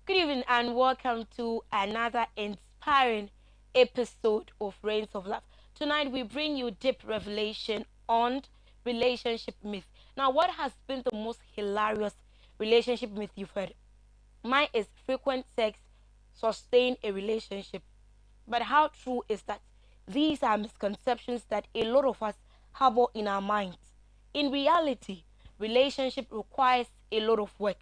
Good evening and welcome to another inspiring episode of Reigns of Love. Tonight we bring you deep revelation on relationship myth. Now, what has been the most hilarious relationship myth you've heard? Mine is frequent sex sustain a relationship. But how true is that? These are misconceptions that a lot of us harbor in our minds. In reality, relationship requires a lot of work.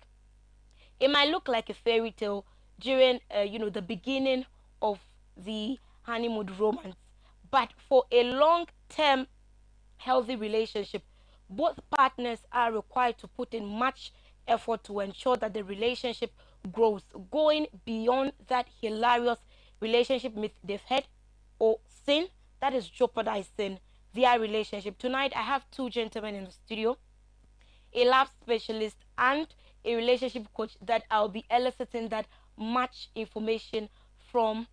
It might look like a fairy tale during the beginning of the honeymoon romance, but for a long term healthy relationship, both partners are required to put in much effort to ensure that the relationship grows, going beyond that hilarious relationship myth they've had or seen that is jeopardizing their relationship. Tonight I have two gentlemen in the studio, a love specialist and a relationship coach, that I'll be eliciting that much information from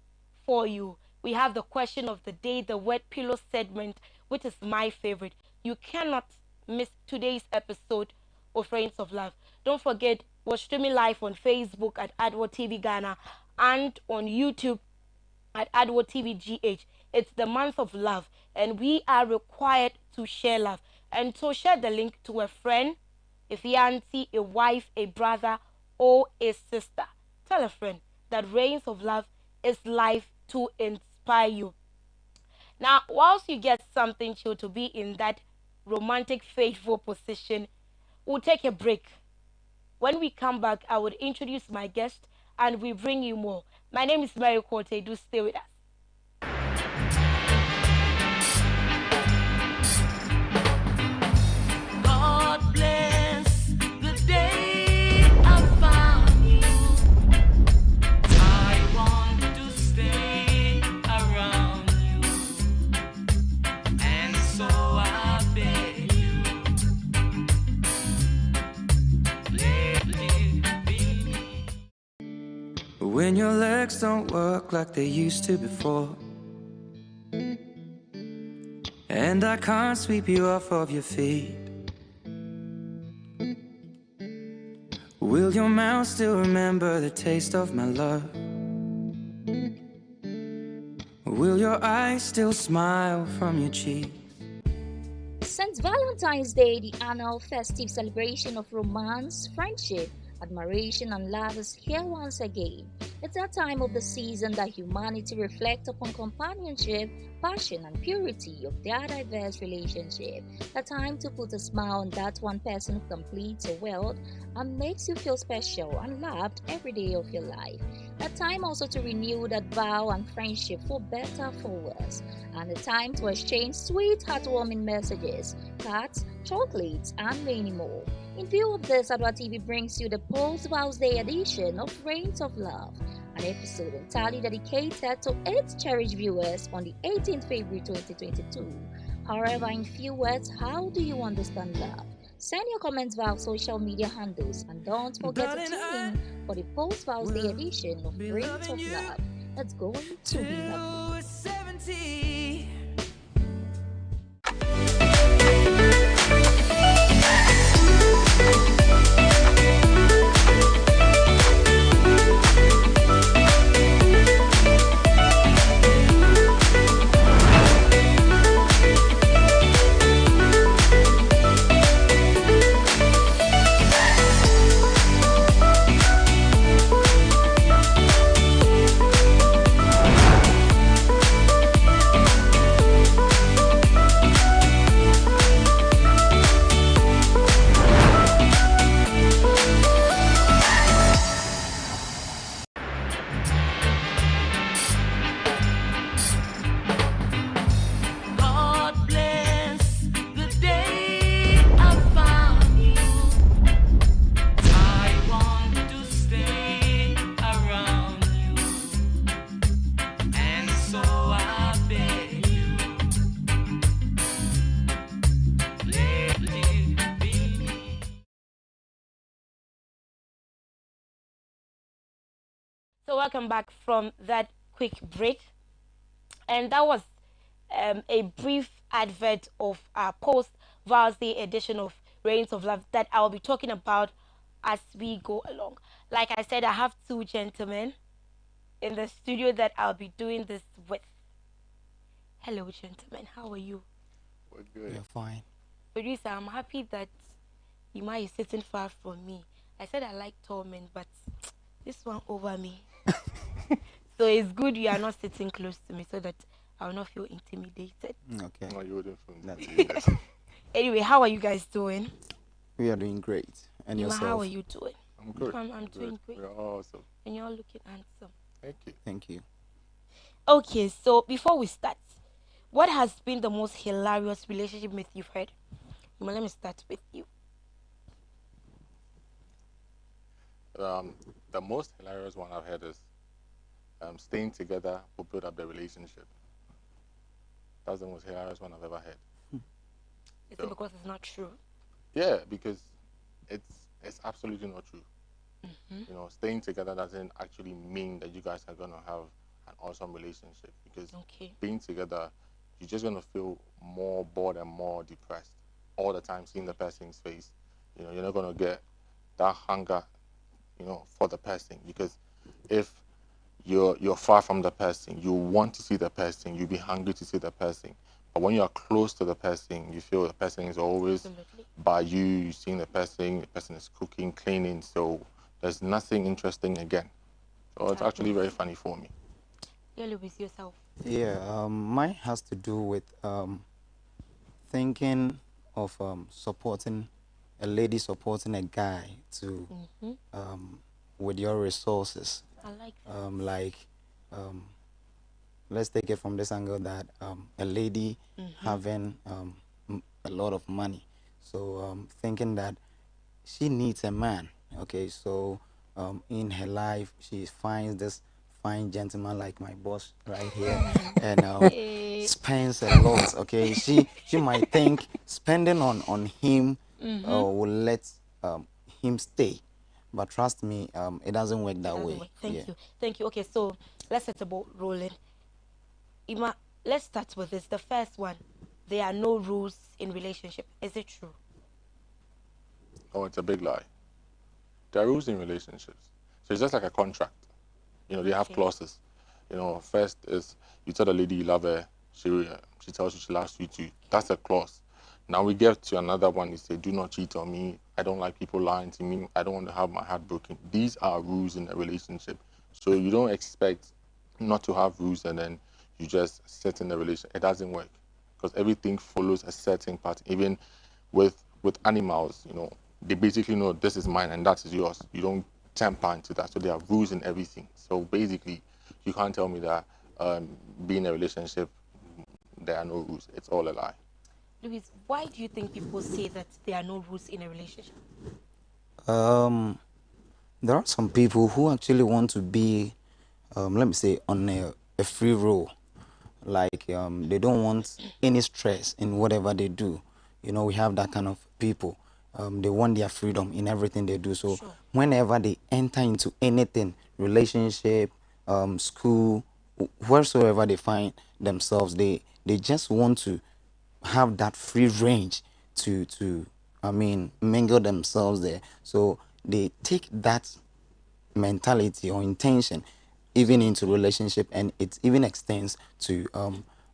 for you. We have the question of the day, the word pillow segment, which is my favorite. You cannot miss today's episode of Reigns of Love. Don't forget, we're streaming live on Facebook at Adwo TV Ghana and on YouTube at Adwo TV GH. It's the month of love, and we are required to share love. And so share the link to a friend, a fiancé, a wife, a brother, or a sister. Tell a friend that Reigns of Love is live to inspire you. Now, whilst you get something chill to be in that romantic, faithful position, we'll take a break. When we come back, I would introduce my guest and we bring you more. My name is Quartey. Do stay with us. When your legs don't work like they used to before, and I can't sweep you off of your feet, will your mouth still remember the taste of my love? Will your eyes still smile from your cheeks? Since Valentine's Day, the annual festive celebration of romance, friendship, admiration, and love is here once again. It's that time of the season that humanity reflects upon companionship, passion, and purity of their diverse relationship. A time to put a smile on that one person who completes your world and makes you feel special and loved every day of your life. A time also to renew that vow and friendship for better, for worse. And a time to exchange sweet, heartwarming messages, cards, chocolates, and many more. In view of this, Adwa TV brings you the post-Vows Day edition of Reigns of Love, an episode entirely dedicated to its cherished viewers on the 18th February 2022. However, in few words, how do you understand love? Send your comments via social media handles and don't forget to tune in for the post-Vows Day edition of Reigns of Love. It's going to be lovely. So welcome back from that quick break, and that was a brief advert of our post Vows Day edition of Reigns of Love that I'll be talking about as we go along. Like I said, I have two gentlemen in the studio that I'll be doing this with. Hello, gentlemen. How are you? We're We good. are fine. Producer, I'm happy that Ima is sitting far from me. I said I like tall men, but this one over me. So it's good you are not sitting close to me so that I will not feel intimidated. Okay, No, you wouldn't feel that's intimidated. Anyway, how are you guys doing? we are doing great. And Ima, how are yourself? you doing? I'm good. I'm I'm good. doing great. We're awesome. And you're looking handsome. Thank you. Thank you. Okay, so before we start, what has been the most hilarious relationship myth you've heard? Ima, let me start with you. The most hilarious one I've heard is staying together will build up the relationship. That's the most hilarious one I've ever heard. Is it So because it's not true? yeah, because it's absolutely not true. Mm-hmm. You know, staying together doesn't actually mean that you guys are gonna have an awesome relationship. Because Okay. being together, you're just gonna feel more bored and more depressed all the time, seeing the person's face. You know, you're not gonna get that hunger, you know, for the person. Because if you're far from the person, you want to see the person, you'll be hungry to see the person. But when you're close to the person, you feel the person is always Absolutely. by you, you're seeing the person is cooking, cleaning, so there's nothing interesting again. So It it's actually very happens. funny for me. Really with yourself. Yeah, mine has to do with thinking of supporting a lady supporting a guy to Mm-hmm. um, with your resources. I like that. Like, um, let's take it from this angle that a lady Mm-hmm. having a lot of money, so thinking that she needs a man. Okay, so in her life, she finds this fine gentleman like my boss right here, and Hey. spends a lot. Okay, she might think spending on him Mm-hmm. will let him stay, but trust me, it doesn't work It that doesn't way. work. Yeah. Thank you. Thank you. Okay, so let's set about rolling. Ima, let's start with this. The first one. There are no rules in relationship. Is it true? Oh, it's a big lie. There are rules in relationships. So it's just like a contract. You know, they have Okay. clauses. You know, first is you tell the lady you love her, she tells you she loves you too. That's a clause. Now we get to another one. You say, do not cheat on me. I don't like people lying to me. I don't want to have my heart broken. These are rules in a relationship. So you don't expect not to have rules and then you just sit in the relationship. It doesn't work because everything follows a certain pattern. Even with animals, you know, they basically know this is mine and that is yours. You don't temper into that. So there are rules in everything. So basically, you can't tell me that being in a relationship there are no rules. It's all a lie. Louis, why do you think people say that there are no rules in a relationship? Um, there are some people who actually want to be, let me say, on a free roll. Like they don't want any stress in whatever they do. You know, we have that kind of people. They want their freedom in everything they do. So Sure. whenever they enter into anything, relationship, school, wheresoever they find themselves, they just want to have that free range to I mean mingle themselves there. So they take that mentality or intention even into relationship, and it even extends to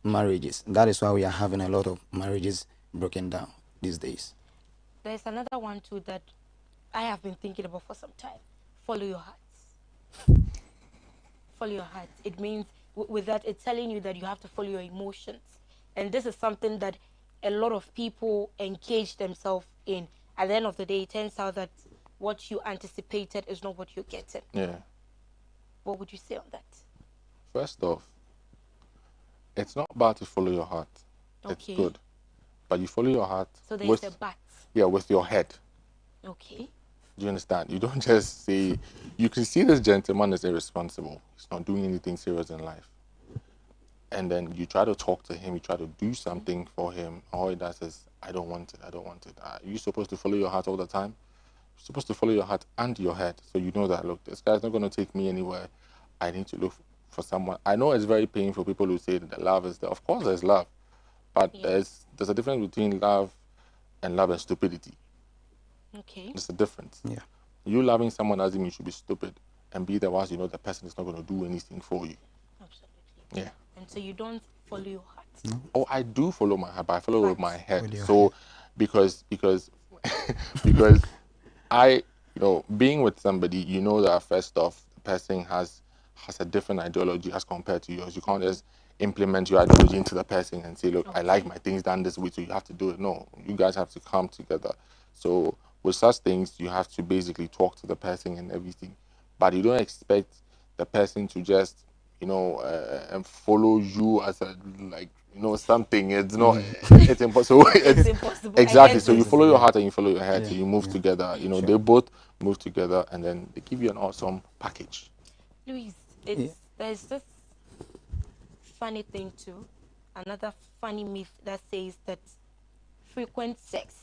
marriages. That is why we are having a lot of marriages broken down these days. There's another one too that I have been thinking about for some time. Follow your heart. Follow your heart. It means with that, it's telling you that you have to follow your emotions, and this is something that a lot of people engage themselves in. At the end of the day, it turns out that what you anticipated is not what you're getting. Yeah. What would you say on that? First off, it's not bad to follow your heart. It's Okay. good. But you follow your heart So there's a with but. with your head. Okay. Do you understand? You don't just say you can see this gentleman is irresponsible. He's not doing anything serious in life. And then you try to talk to him, you try to do something for him. All he does is, I don't want it, I don't want it. Are you supposed to follow your heart all the time? You're supposed to follow your heart and your head. So you know that, look, this guy's not going to take me anywhere. I need to look for someone. I know it's very painful for people who say that the love is there. Of course, there's love. But Yeah. there's a difference between love and stupidity. Okay. There's a difference. Yeah. You loving someone doesn't mean you should be stupid and be the ones you know the person is not going to do anything for you. Absolutely. Yeah. And so you don't follow your heart. Oh, I do follow my heart, but I follow with my Facts. head. With your So head. because because I being with somebody, you know that first off the person has a different ideology as compared to yours. You can't just implement your ideology into the person and say, look, I like Okay. my things done this way, so you have to do it. No, you guys have to come together. So with such things, you have to basically talk to the person and everything, but you don't expect the person to just and follow you as a like something. It's not. It's impossible. It's It's impossible. I exactly. get So you it. follow your Yeah. heart and you follow your head. Yeah. So you move Yeah. together. Sure. They both move together, and then they give you an awesome package. Louise, Yeah. there's this funny thing too. Another funny myth that says that frequent sex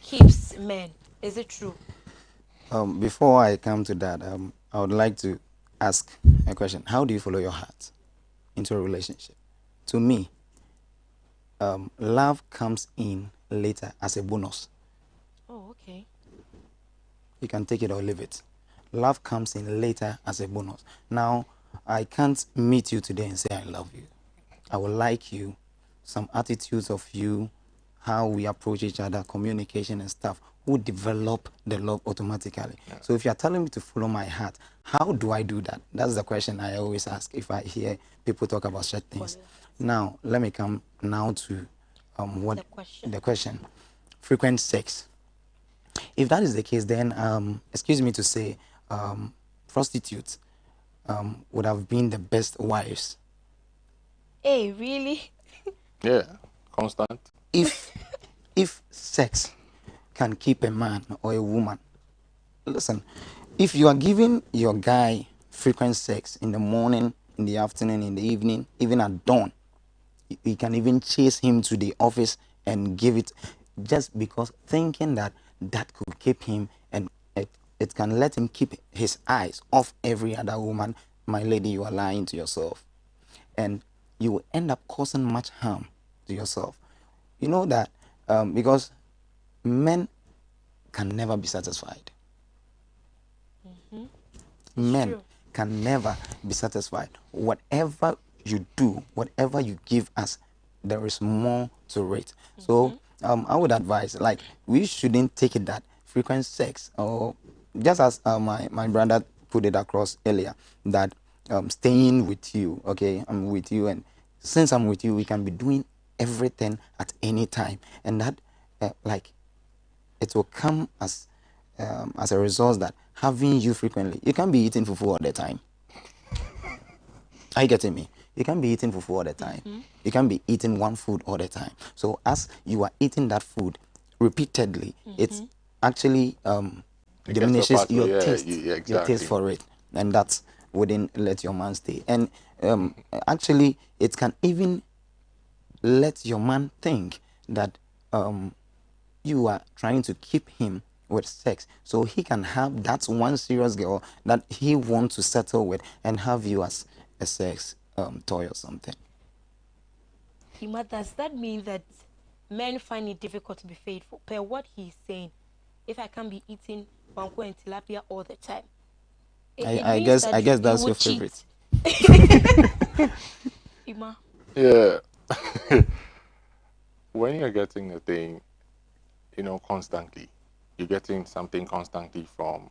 keeps men. Is it true? Before I come to that, I would like to ask a question. How do you follow your heart into a relationship? To me, love comes in later as a bonus. Oh, okay. You can take it or leave it. Love comes in later as a bonus. Now, I can't meet you today and say I love you. I will like you, some attitudes of you, how we approach each other, communication and stuff will develop the love automatically. So if you're telling me to follow my heart, how do I do that? That's the question I always ask if I hear people talk about such Follow things. your heart. Now, let me come now to what The question. the question. Frequent sex. If that is the case, then excuse me to say, prostitutes would have been the best wives Hey, really? Yeah, constant. if if sex can keep a man or a woman. Listen, if you are giving your guy frequent sex in the morning, in the afternoon, in the evening, even at dawn, you can even chase him to the office and give it, just because thinking that that could keep him, and it can let him keep his eyes off every other woman. My lady, you are lying to yourself, and you will end up causing much harm to yourself. You know that, because men can never be satisfied. It's Men true. can never be satisfied. Whatever you do, whatever you give us, there is more to it. So I would advise, like, we shouldn't take it that frequent sex, or just as my brother put it across earlier, that staying with you, okay, I'm with you, and since I'm with you, we can be doing everything at any time, and that like it will come as a result that having you frequently, you can't be eating fufu all the time. Are you getting me? You can't be eating fufu all the time. You can't be eating one food all the time. So as you are eating that food repeatedly, it's actually It gets to a diminishes part where yeah, your taste exactly. for it, and that wouldn't let your man stay. And actually, it can even let your man think that you are trying to keep him with sex, so he can have that one serious girl that he wants to settle with and have you as a sex toy or something. Ima, does that mean that men find it difficult to be faithful? Per what he's saying, if I can be eating banku and tilapia all the time, it I means guess that I guess you that's your would favorite. cheat. Ima. Yeah. When you're getting a thing, constantly, you're getting something constantly from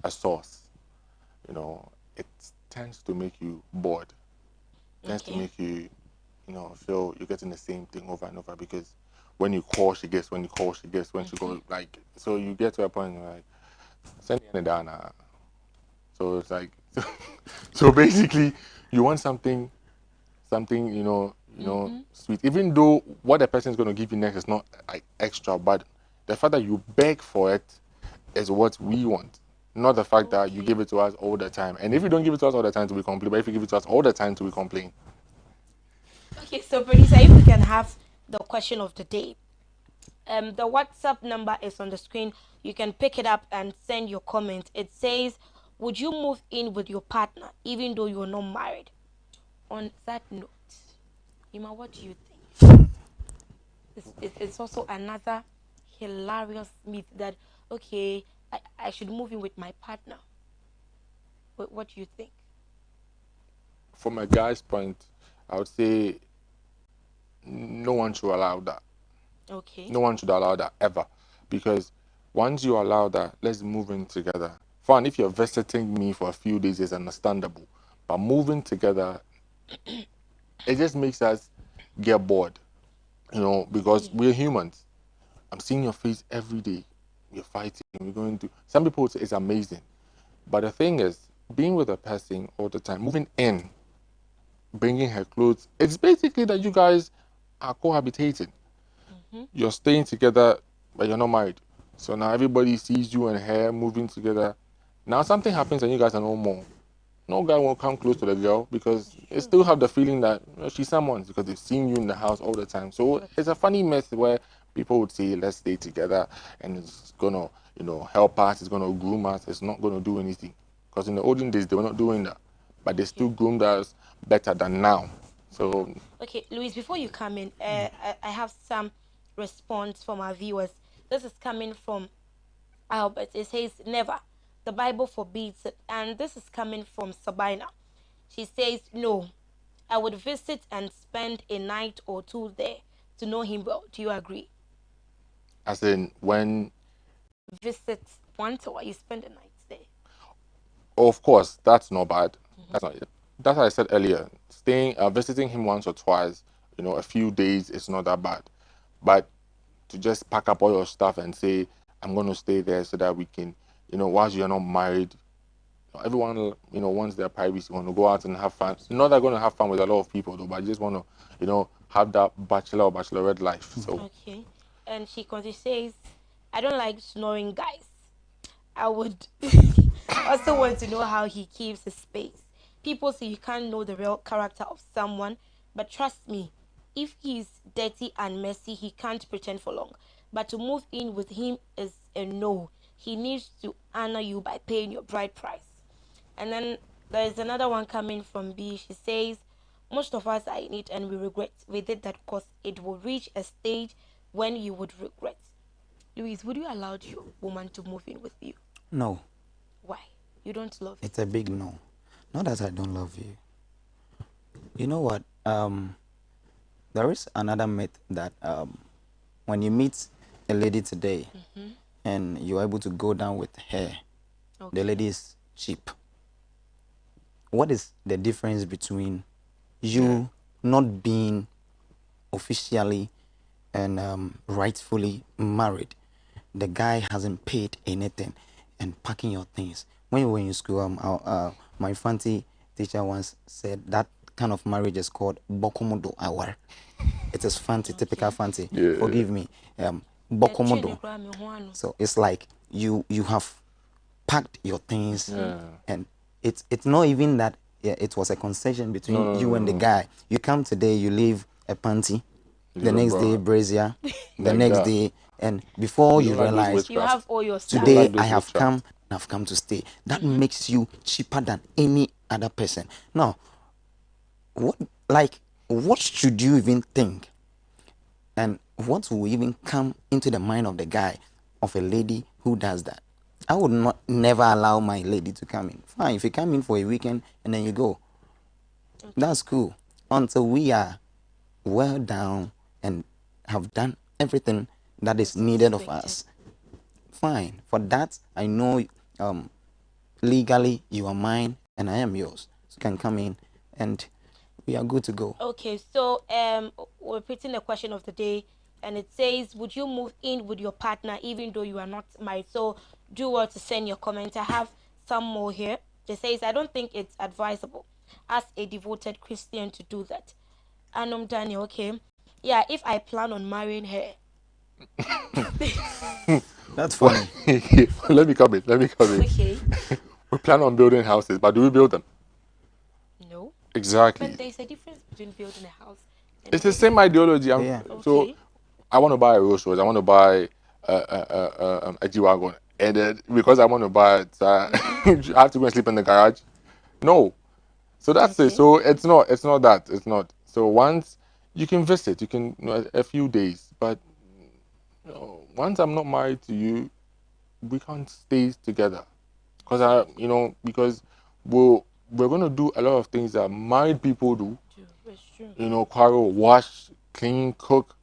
a source, it tends to make you bored. Tends to Okay. make you, feel you're getting the same thing over and over because when you call, she gets. When you call, she gets. When she goes, like, so you get to a point where, like, send me down. So it's like, so basically, you want something, sweet. Even though what the person is going to give you next is not like extra, but the fact that you beg for it is what we want. Not the fact that you Okay. give it to us all the time. And if you don't give it to us all the time, to we complain. But if you give it to us all the time, to we complain. Okay, so producer, if we can have the question of the day. The WhatsApp number is on the screen. You can pick it up and send your comment. It says, would you move in with your partner even though you're not married? On that note, Ima, what do you think? It's also another hilarious myth that, okay, I should move in with my partner. What do you think? From a guy's point, I would say no one should allow that. Okay. No one should allow that ever. Because once you allow that, let's move in together. Fine, if you're visiting me for a few days, it's understandable. But moving together, it just makes us get bored, because Yeah. we're humans. I'm seeing your face every day. We're fighting, we're going to. Some people would say it's amazing. But the thing is, being with a person all the time, moving in, bringing her clothes, it's basically that you guys are cohabitating. Mm-hmm. You're staying together, but you're not married. So now everybody sees you and her moving together. Now something happens and you guys are no more. No guy won't come close to the girl because they True. still have the feeling that she's someone's because they've seen you in the house all the time. So That's it's a funny mess where people would say, let's stay together and it's gonna, help us, it's gonna groom us, it's not gonna do anything. Because in the olden days they were not doing that. But they still okay. groomed us better than now. So Okay, Louise, before you come in, I have some response from our viewers. This is coming from Albert. It says, never. The Bible forbids it. And this is coming from Sabina. She says, no. I would visit and spend a night or two there to know him well. Do you agree? as in when Visit once or you spend a night there. of course, that's not bad. Mm-hmm. That's not. That's what I said earlier. Staying, visiting him once or twice, a few days is not that bad. But to just pack up all your stuff and say, "I'm going to stay there so that we can," whilst you're not married, everyone, wants their privacy, want to go out and have fun. Not that going to have fun with a lot of people though, but I just want to, have that bachelor or bachelorette life. So Okay. And she continues, says, I don't like snoring guys. I would also want to know how he keeps his space. People say you can't know the real character of someone, but trust me, if he's dirty and messy, he can't pretend for long. But to move in with him is a no. He needs to honor you by paying your bride price. And then there's another one coming from B. She says, most of us are in it and we regret. We did that because it will reach a stage when you would regret. Louise, would you allow your woman to move in with you? No, Why? You don't love it. it's a big no. Not that I don't love you. You know what? There is another myth that when you meet a lady today Mm-hmm. and you're able to go down with her, the Okay. lady is cheap. What is the difference between you not being officially and rightfully married? The guy hasn't paid anything and packing your things. When you were in school, my fancy teacher once said that kind of marriage is called bokomodo awar. It is fancy, typical Okay. fancy. yeah, Forgive me, bokomodo. So it's like you have packed your things, Mm-hmm. yeah. and it's not even that. Yeah, it was a concession No, between no, you no, and the no. guy. You come today, you leave a panty, the Leave a next day bra brazier, the like next that. day, and before We you don't like those realize, You have witchcraft. all your We don't stuff. today like I those have witchcraft. come and I've come to stay. That Mm-hmm. makes you cheaper than any other person. Now, what like what should you even think? And what will even come into the mind of the guy of a lady who does that? I would not never allow my lady to come in. Fine, if you come in for a weekend and then you go, Okay. that's cool. Until we are well down and have done everything that is That's needed of expected. us. Fine. For that, I know um, legally you are mine and I am yours. So you can come in and we are good to go. Okay, so we're repeating the question of the day, and it says, would you move in with your partner even though you are not married? So do well to send your comment. I have some more here. It says, I don't think it's advisable as a devoted Christian to do that. Anum Daniel, okay. Yeah, if I plan on marrying her. That's funny. Let me come in. Let me come in. Okay. We plan on building houses, but do we build them? No. Exactly. But there's a difference between building a house and It's the building same a home. ideology. Yeah. So Okay. I want to buy a Rolls Royce. I want to buy a G wagon, and then because I want to buy it, Mm-hmm. I have to go and sleep in the garage. No. So that's it. Okay. So it's not that. It's not. So once you can visit, you can a few days, but once I'm not married to you, we can't stay together because because we're gonna do a lot of things that married people do. True. It's true. Quarrel, wash, clean, cook,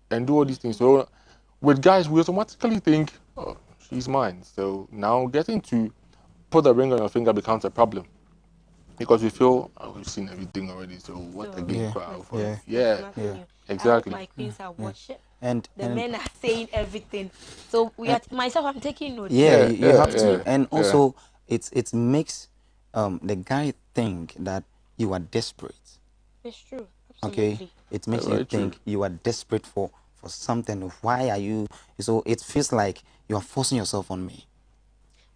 and do all these things. Mm-hmm. So with guys, we automatically think, oh, she's mine. So now getting to put a ring on your finger becomes a problem because we feel, oh, we've seen everything already. So what So again? Yeah, Quarrel for? yeah, there's Yeah, nothing yeah, new. I hope exactly. my queens are yeah. watching. The And men are saying everything. So we and are myself. I'm taking notes. yeah, Yeah, you yeah, have to. yeah, And yeah. also, it makes the guy think that you are desperate. It's true. Okay, Absolutely. it Yeah, makes you very true. think you are desperate for something. Why are you? So it feels like you are forcing yourself on me.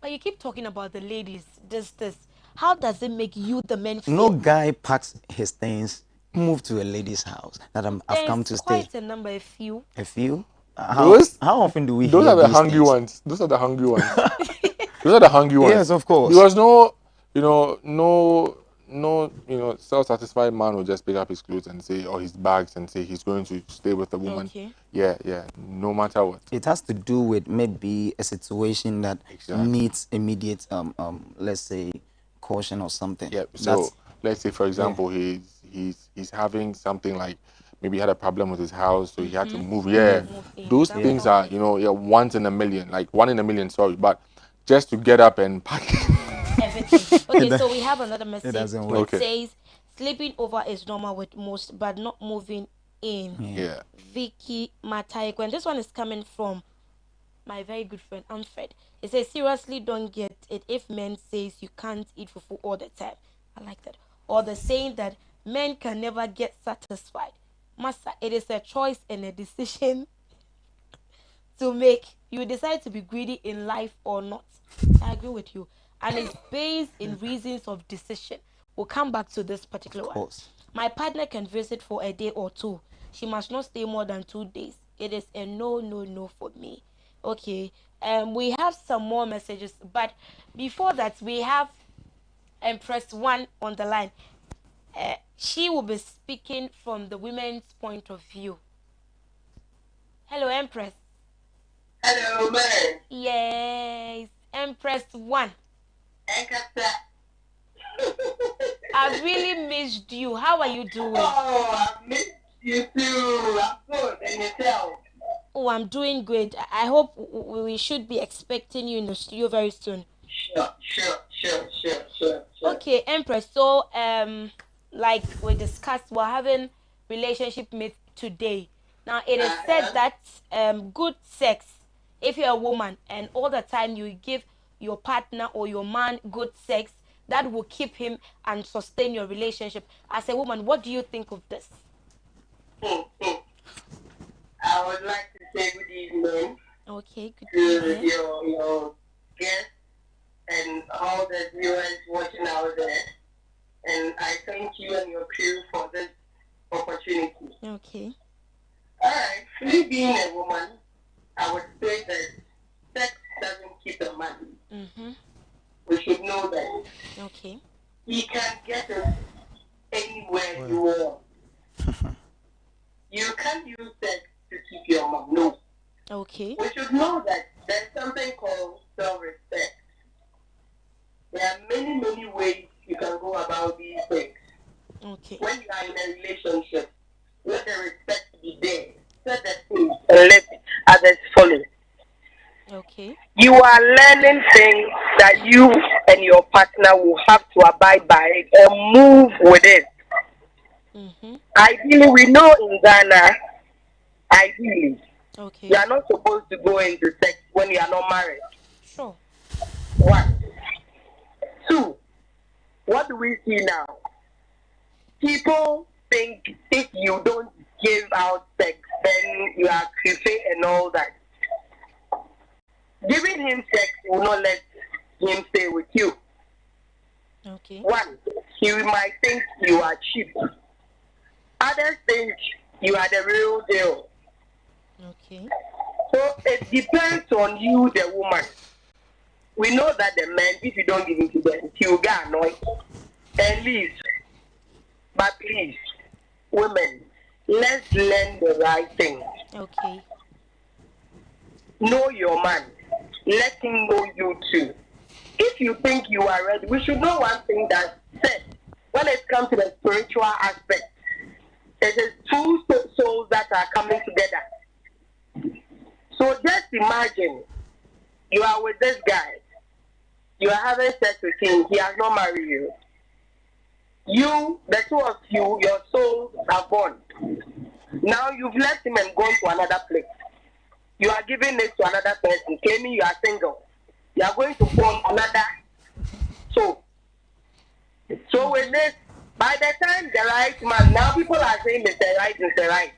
But you keep talking about the ladies. This. How does it make you, the men, No feel? guy packs his things, move to a lady's house that I've There's come to stay. quite a number, a few. A few. Those How often do we those hear are the these hungry things? ones. Those are the hungry ones. Those are the hungry Yes, ones. of course. Because no self-satisfied man will just pick up his clothes and say, or his bags and say he's going to stay with a woman. Okay. Yeah, yeah. No matter what. It has to do with maybe a situation that Exactly. needs immediate let's say caution or something. Yeah. So That's let's say, for yeah. example, he's having something like maybe he had a problem with his house, so he had to Mm-hmm. move. Have Yeah, to move in. those That will Yeah. things help are him. once in a million, like 1 in a million. Sorry, but just to get up and pack. Everything. it, Okay, do- so we have another it message. doesn't It work. Okay. says sleeping over is normal with most, but not moving in. Yeah. Yeah. Vicky Mataiko. And this one is coming from my very good friend Amfred. It says, seriously, don't get it if men says you can't eat fufu all the time. I like that. Or the saying that men can never get satisfied. Master, it is a choice and a decision to make. You decide to be greedy in life or not. I agree with you. And it's based in reasons of decision. We'll come back to this Of particular one. course. My partner can visit for a day or two. She must not stay more than 2 days. It is a no, no, no for me. Okay. We have some more messages, but before that, we have Empress One on the line. She will be speaking from the women's point of view. Hello, Empress. Hello, man. Yes, Empress One. Enkata. I've really missed you. How are you doing? Oh, I missed you too. I'm good. And yourself? Oh, I'm doing great. I hope we should be expecting you in the studio very soon. Sure. Okay, Empress. So, like we discussed, we're having relationship myth today. Now, it is said that good sex, if you're a woman and all the time you give your partner or your man good sex, that will keep him and sustain your relationship. As a woman, what do you think of this? I would like to say good evening Okay, good to evening. your guests and all the viewers watching out there. And I thank you and your crew for this opportunity. Okay. All right. Me being a woman, I would say that sex doesn't keep a man. Mm-hmm. We should know that. Okay. He can get it anywhere you want. You can't use sex to keep your mom. No. Okay. We should know that there's something called self-respect. There are many ways you can go about these things. Okay. When you are in a relationship, let the respect be there. Set the things and let others follow. Okay. You are learning things that you and your partner will have to abide by or move with it. Mm-hmm. Ideally, we know in Ghana, ideally, Okay. you are not supposed to go into sex when you are not married. Sure. One. Two, what do we see now? People think if you don't give out sex, then you are creepy and all that. Giving him sex will not let him stay with you. Okay. One, he might think you are cheap. Others think you are the real deal. Okay. So it depends on you, the woman. We know that the man, if you don't give it to them, he will get annoyed and leave. But please, women, let's learn the right thing. Okay. Know your man. let him know you too. If you think you are ready, we should know one thing that said when it comes to the spiritual aspect, it is two souls that are coming together. So just imagine you are with this guy, you are having sex with him, he has not married you. You, the two of you, your souls are born. Now you've left him and gone to another place. You are giving it to another person, claiming you are single. You are going to form another soul. So with this, by the time the right man, now people are saying it's the right, it's the right.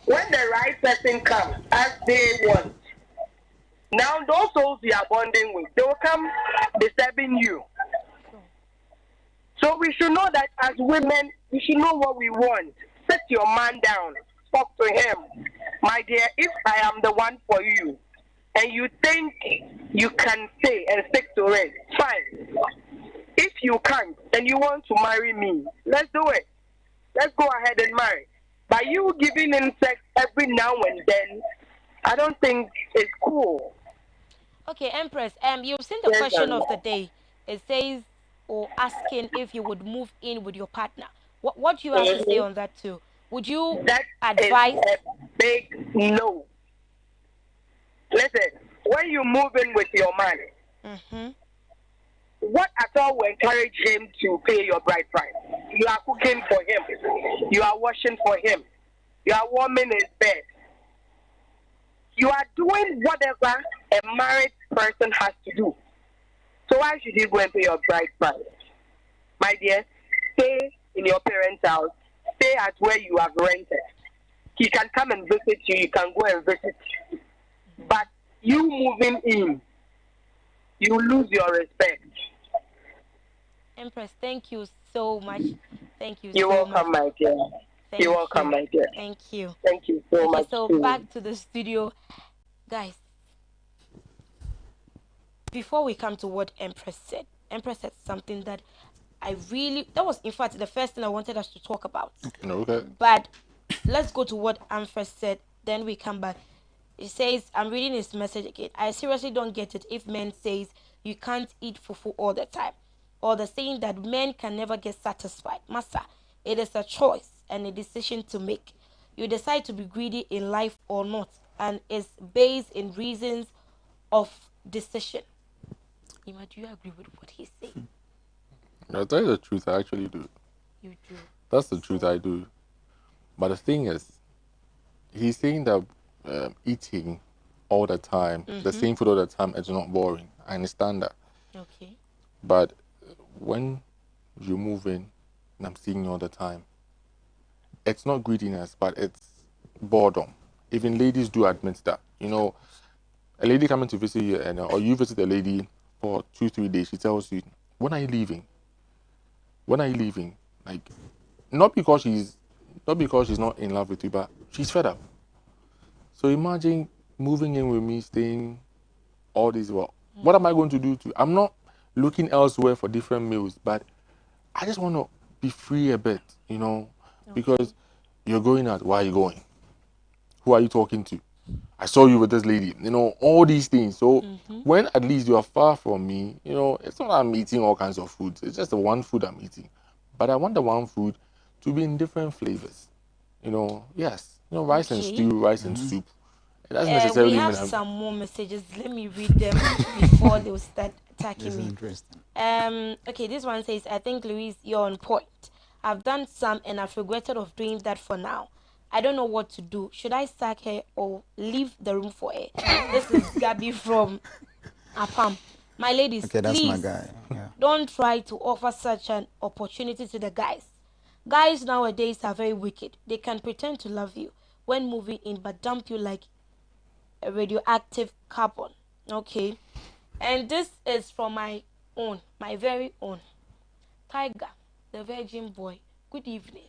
When the right person comes, as they want, now those souls you are bonding with, they will come disturbing you. So we should know that as women, we should know what we want. Sit your man down. Talk to him. My dear, if I am the one for you, and you think you can stay and stick to it, fine. If you can't and you want to marry me, let's do it. Let's go ahead and marry. By you giving him sex every now and then, I don't think it's cool. Okay, Empress. You've seen the Yes, question of the day. It says, or asking if you would move in with your partner. What do you have to say on that too? Would you that is advise? a big no. Listen, when you move in with your man, Mm-hmm. what at all will encourage him to pay your bride price? You are cooking for him. You are washing for him. You are warming his bed. You are doing whatever a married person has to do. So why should you go and pay your bride price? My dear, stay in your parents' house. Stay at where you have rented. He can come and visit you. You can go and visit. But you moving in, you lose your respect. Empress, thank you so much. Thank you You're so much. welcome, my dear. Thank You're welcome, you. my dear. Thank you. Thank you so Okay, much. so Too. back to the studio. Guys, before we come to what Empress said something that that was in fact the first thing I wanted us to talk about. Okay. But let's go to what Empress said, then we come back. It says, I'm reading his message again. I seriously don't get it if men says you can't eat fufu all the time. Or the saying that men can never get satisfied. Massa, it is a choice and a decision to make. You decide to be greedy in life or not, and it's based in reasons of decision. Ima, do you agree with what he's saying? I'll tell you the truth, I actually do. You do. That's the truth, I do. But the thing is, he's saying that eating all the time, the same food all the time, is not boring. I understand that. Okay. But when you move in and I'm seeing you all the time, it's not greediness, but it's boredom. Even ladies do admit that. You know, a lady coming to visit you, and or you visit a lady for 2-3 days, she tells you, "When are you leaving? When are you leaving?" Like, not because she's not in love with you, but she's fed up. So imagine moving in with me, staying all this. Well, what am I going to do to? I'm not looking elsewhere for different meals, but I just want to be free a bit, you know, because you're going out. Why are you going? Who are you talking to? I saw you with this lady, you know, all these things. So when at least you are far from me, you know, it's not that I'm eating all kinds of foods. It's just the one food I'm eating. But I want the one food to be in different flavors. You know, yes. You know, rice and stew, rice and soup. It doesn't We necessarily have mean some more messages. Let me read them before they will start attacking This is me. interesting. Okay, this one says, I think Louise, you're on point. I've done some and I've regretted of doing that for now. I don't know what to do. Should I sack her or leave the room for her? This is Gabby from Apam. My ladies, Okay, that's my please guy. Yeah. don't try to offer such an opportunity to the guys. Guys nowadays are very wicked. They can pretend to love you when moving in but dump you like a radioactive carbon. Okay. And this is from my very own Tiger, the virgin boy. Good evening.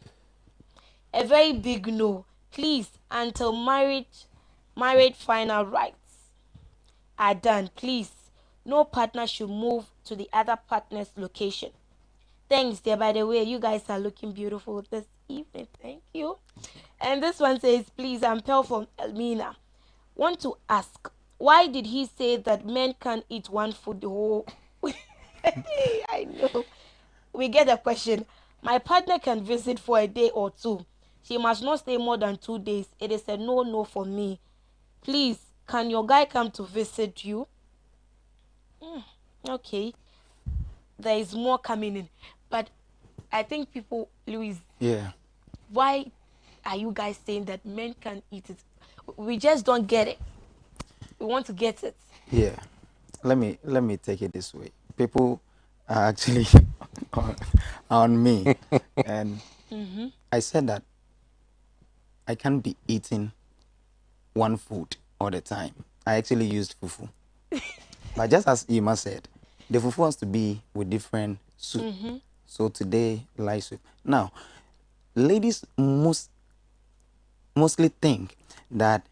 A very big no. Please, until married final rights are done, please. No partner should move to the other partner's location. Thanks, dear. By the way, you guys are looking beautiful this evening. Thank you. And this one says, please, I'm Pearl from Elmina. Want to ask, Why did he say that men can't eat one food the whole? I know. We get a question. My partner can visit for a day or two. She must not stay more than 2 days. It is a no for me. Please, can your guy come to visit you? Okay, there is more coming in, but I think people, Louis, Yeah. why are you guys saying that men can eat it? We just don't get it. We want to get it. Yeah. Let me take it this way. People are actually on, on me, and I said that I can't be eating one food all the time. I actually used fufu, but just as Ima said, the fufu has to be with different soup. So today, light soup. Now, ladies mostly think that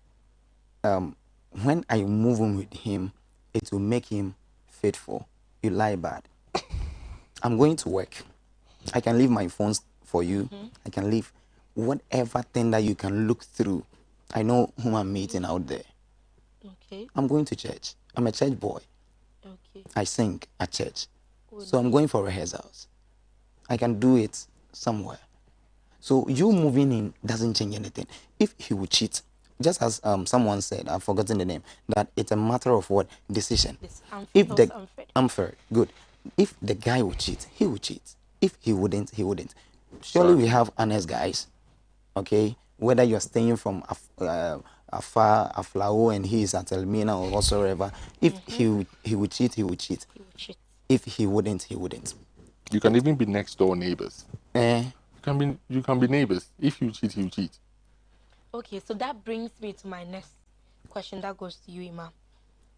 when I move on with him, it will make him faithful. You lie bad. I'm going to work. I can leave my phones for you. I can leave whatever thing that you can look through. I know whom I'm meeting out there. Okay. I'm going to church. I'm a church boy. Okay. I sing at church. Oh, So I'm nice. going for rehearsals. I can do it somewhere. So you moving in doesn't change anything. If he would cheat, just as someone said, I've forgotten the name, that it's a matter of what decision. This If that was the unfair. unfair, good. If the guy would cheat, he would cheat. If he wouldn't, he wouldn't. Surely we Exactly. have honest guys, okay? Whether you're staying from afar, Aflao, and he is at Elmina or whatsoever, if he would cheat, he would cheat. He would cheat. If he wouldn't, he wouldn't. You can even be next door neighbors. Eh, You can be neighbors. If you cheat, you cheat. Okay, so that brings me to my next question that goes to you, Ima.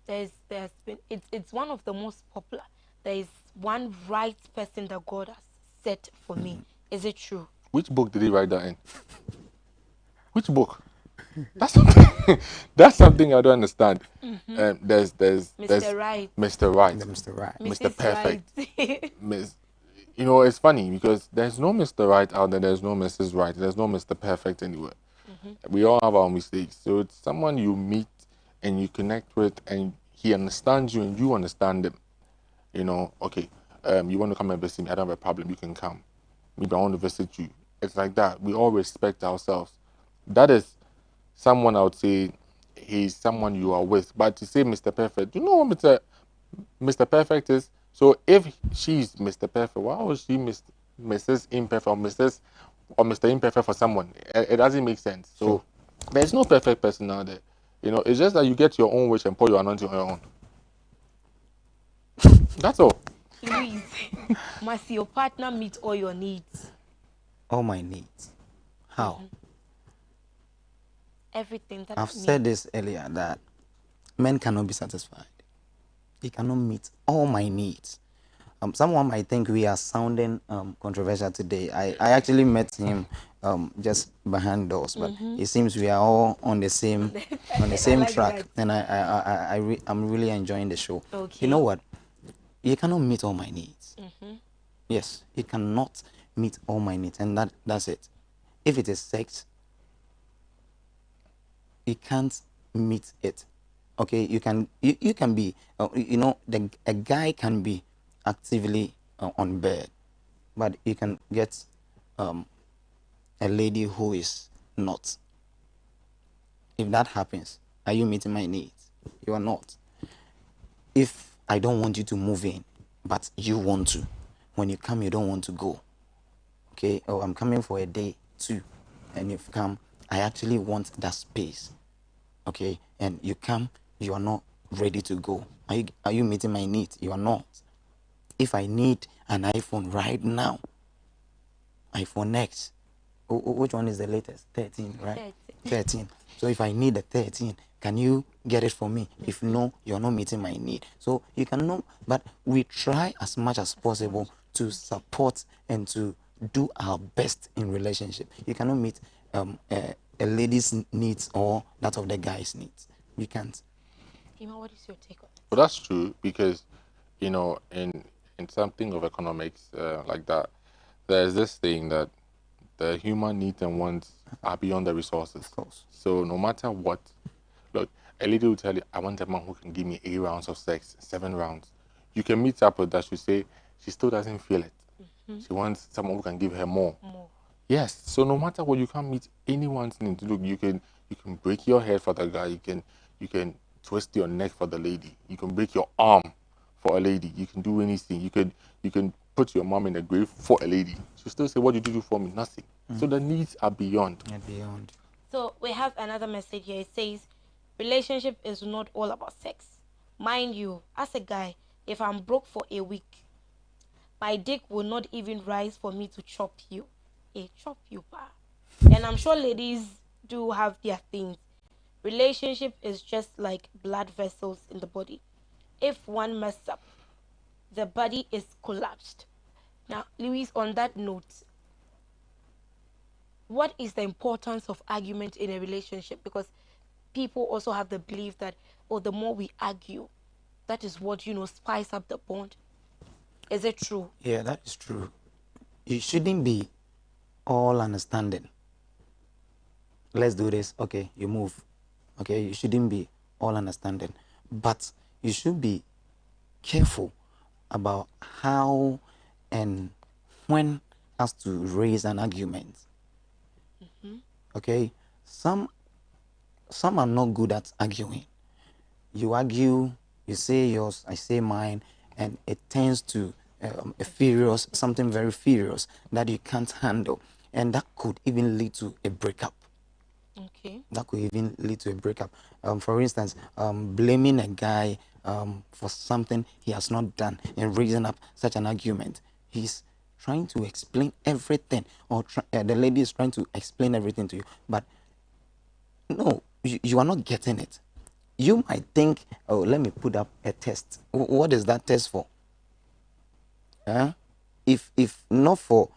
There's been it's one of the most popular. There is one right person that God has set for me. Is it true? Which book did he write that in? Which book? That's something, that's something I don't understand. There's Mr. Right. Mr. Right, the Mr. Right. Mr. Mrs. Right. Perfect, Miss. It's funny because there's no Mr. Right out there. There's no Mrs. Right. There's no Mr. Perfect anywhere. We all have our mistakes. So it's someone you meet and you connect with, and he understands you and you understand him. Okay, you want to come and visit me? I don't have a problem. You can come. Maybe I want to visit you. It's like that. We all respect ourselves. That is someone I would say he's someone you are with. But to say Mr. Perfect, you know what Mr. Perfect is? So if she's Mr. Perfect, why was she Mrs. Imperfect or Mr. Imperfect for someone? It doesn't make sense. So Sure. there's no perfect person out there. It's just that you get your own wish and pour your anointing on your own. That's all. Louise, must your partner meet all your needs? All my needs. How? Everything that I've I said need. this earlier that men cannot be satisfied. He cannot meet all my needs. Someone might think we are sounding controversial today. I actually met him just behind doors, but it seems we are all on the same I like track, that. and I'm really enjoying the show. Okay. You know what? He cannot meet all my needs. Yes, he cannot meet all my needs, and that's it. If it is sex, he can't meet it. Okay, you can be a guy can be actively on bed, but you can get a lady who is not. If that happens, are you meeting my needs? You are not. If I don't want you to move in, but you want to, when you come you don't want to go, okay, oh, I'm coming for a day too, and you've come, I actually want that space, okay, and you come, you are not ready to go. Are you meeting my needs? You are not. If I need an iPhone right now, iPhone X, which one is the latest? 13, right? 13. So if I need a 13, can you get it for me? If no, you're not meeting my need. So you cannot, but we try as much as possible to support and to do our best in relationship. You cannot meet a lady's needs or that of the guy's needs. You can't. Ima, what is your take on But that's true because, in something of economics like that, there's this thing that the human needs and wants are beyond the resources. Of course. So no matter what, look, A lady will tell you, I want a man who can give me 8 rounds of sex, 7 rounds. You can meet up with that. She say she still doesn't feel it. She wants someone who can give her more. Yes. So no matter what, you can't meet anyone's need. Look, you can break your head for the guy. You can twist your neck for the lady. You can break your arm for a lady. You can do anything. You can put your mom in the grave for a lady. She'll still say, what did you do for me? Nothing. So the needs are beyond. And beyond. So we have another message here. It says, relationship is not all about sex. Mind you, as a guy, if I'm broke for a week, my dick will not even rise for me to chop you. Chop you, pa. And I'm sure ladies do have their things. Relationship is just like blood vessels in the body. If one mess up, the body is collapsed. Now, Louise, on that note, what is the importance of argument in a relationship? Because people also have the belief that, oh, the more we argue, that is what, spice up the bond. Is it true? Yeah, that is true. You shouldn't be all understanding. Let's do this. Okay, you move. Okay, you shouldn't be all understanding. But you should be careful about how and when has to raise an argument. Okay, some are not good at arguing. You argue, you say yours, I say mine, and it tends to something very furious that you can't handle, and that could even lead to a breakup. Okay. That could even lead to a breakup. For instance, blaming a guy for something he has not done and raising up such an argument. He's trying to explain everything, or the lady is trying to explain everything to you, but no, you are not getting it. You might think, oh, let me put up a test. What is that test for? Huh? If not for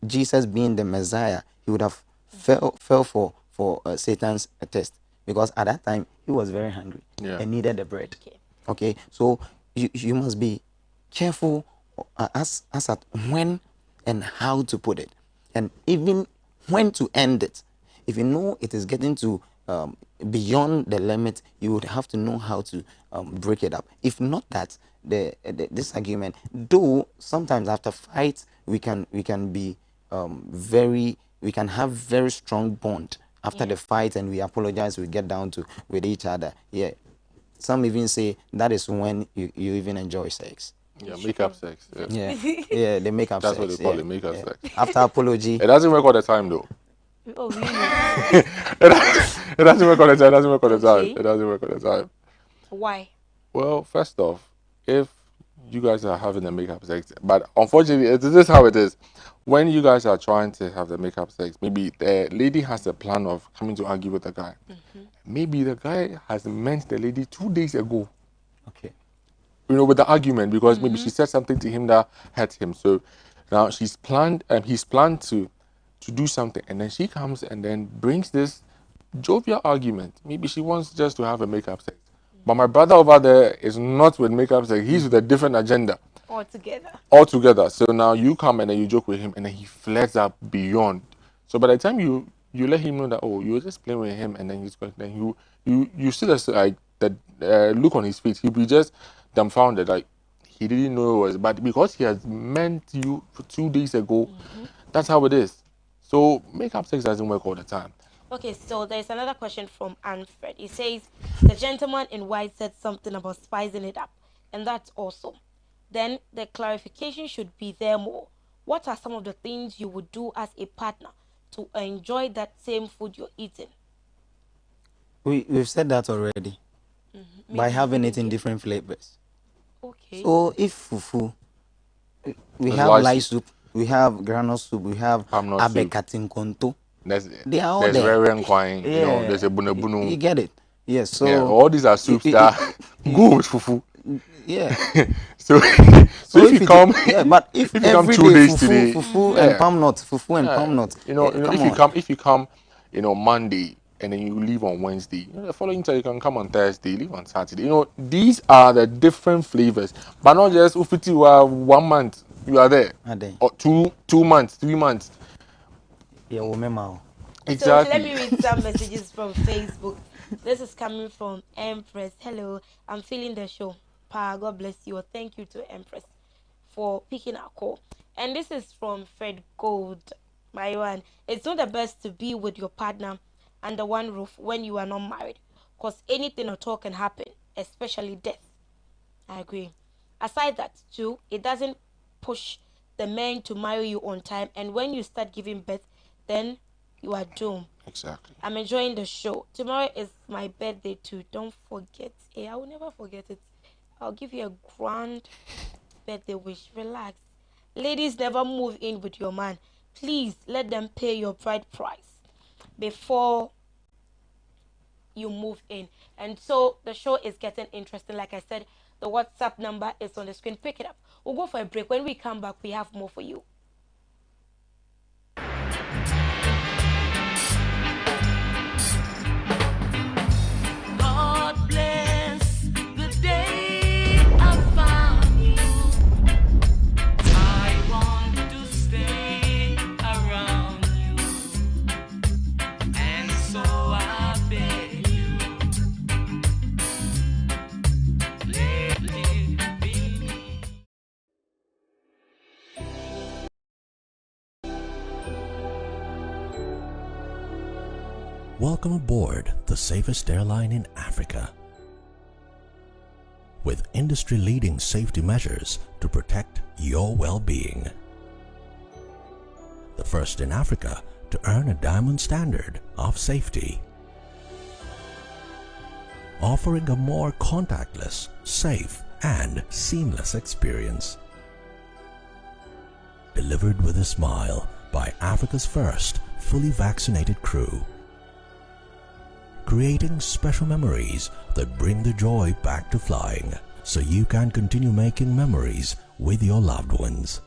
Jesus being the Messiah, he would have fell for Satan's test, because at that time he was very hungry and needed the bread. Okay, so you must be careful as at when and how to put it, and even when to end it. If you know it is getting to beyond the limit, you would have to know how to break it up. If not that, this argument, though sometimes after fights we can be we can have very strong bond after the fight, and we apologize, we get down to with each other. Yeah, some even say that is when you even enjoy sex. Yeah, make up sex. Yeah, yeah, they make up That's sex. what they call yeah. it, make up yeah. sex. After apology. It doesn't work all the time though. Oh, really? It doesn't work all the time. It doesn't work all the time. Okay. It doesn't work all the time. Why? Well, first off, if you guys are having the makeup sex, but unfortunately, this is how it is. When you guys are trying to have the makeup sex, maybe the lady has a plan of coming to argue with the guy. Maybe the guy has met the lady 2 days ago. Okay. With the argument, because maybe she said something to him that hurt him. So now he's planned to do something, and then she comes and then brings this jovial argument. Maybe she wants just to have a makeup sex. But my brother over there is not with makeup sex. He's with a different agenda altogether. So now you come and then you joke with him, and then he flares up beyond. So by the time you let him know that, oh, you were just playing with him, and then he's going, then you see the look on his face. He'll be just dumbfounded, like he didn't know it was. But because he has meant you for 2 days ago, that's how it is. So makeup sex doesn't work all the time. Okay, so there's another question from Anfred. He says, the gentleman in white said something about spicing it up, and that's awesome. Then the clarification should be there more. What are some of the things you would do as a partner to enjoy that same food you're eating? We've said that already. By having it in different flavors. Okay. So if fufu, we There's have rice light soup, we have granite soup, we have Palm soup. abekatinkonto. They are all There's there. very inquiring, Yeah. there's a bunabunu. You get it. Yes. So Yeah, all these are soups that go with fufu. yeah. So, So if you come, but if you come every 2 day days fufu, today, fufu and palm nut, fufu and palm nut. if you come, Monday and then you leave on Wednesday, the following time you can come on Thursday, leave on Saturday. These are the different flavors, but not just ufiti 1 month you are there, Are they? or 2 months, 3 months. Yeah, remember. So let Exactly. me read some messages from Facebook. This is coming from Empress. Hello, I'm feeling the show. Pa, God bless you. Thank you to Empress for picking our call. And this is from Fred Gold. My one. It's not the best to be with your partner under one roof when you are not married, because anything at all can happen, especially death. I agree. Aside that, too, it doesn't push the men to marry you on time, and when you start giving birth, then you are doomed. Exactly. I'm enjoying the show. Tomorrow is my birthday too. Don't forget. I will never forget it. I'll give you a grand birthday wish. Relax. Ladies, never move in with your man. Please let them pay your bride price before you move in. And so the show is getting interesting. Like I said, the WhatsApp number is on the screen. Pick it up. We'll go for a break. When we come back, we have more for you. God bless the day I found you. I want to stay around you. And so I beg you, let it be me. Welcome aboard the safest airline in Africa. With industry-leading safety measures to protect your well-being. The first in Africa to earn a diamond standard of safety. Offering a more contactless, safe, and seamless experience. Delivered with a smile by Africa's first fully vaccinated crew. Creating special memories that bring the joy back to flying, so you can continue making memories with your loved ones.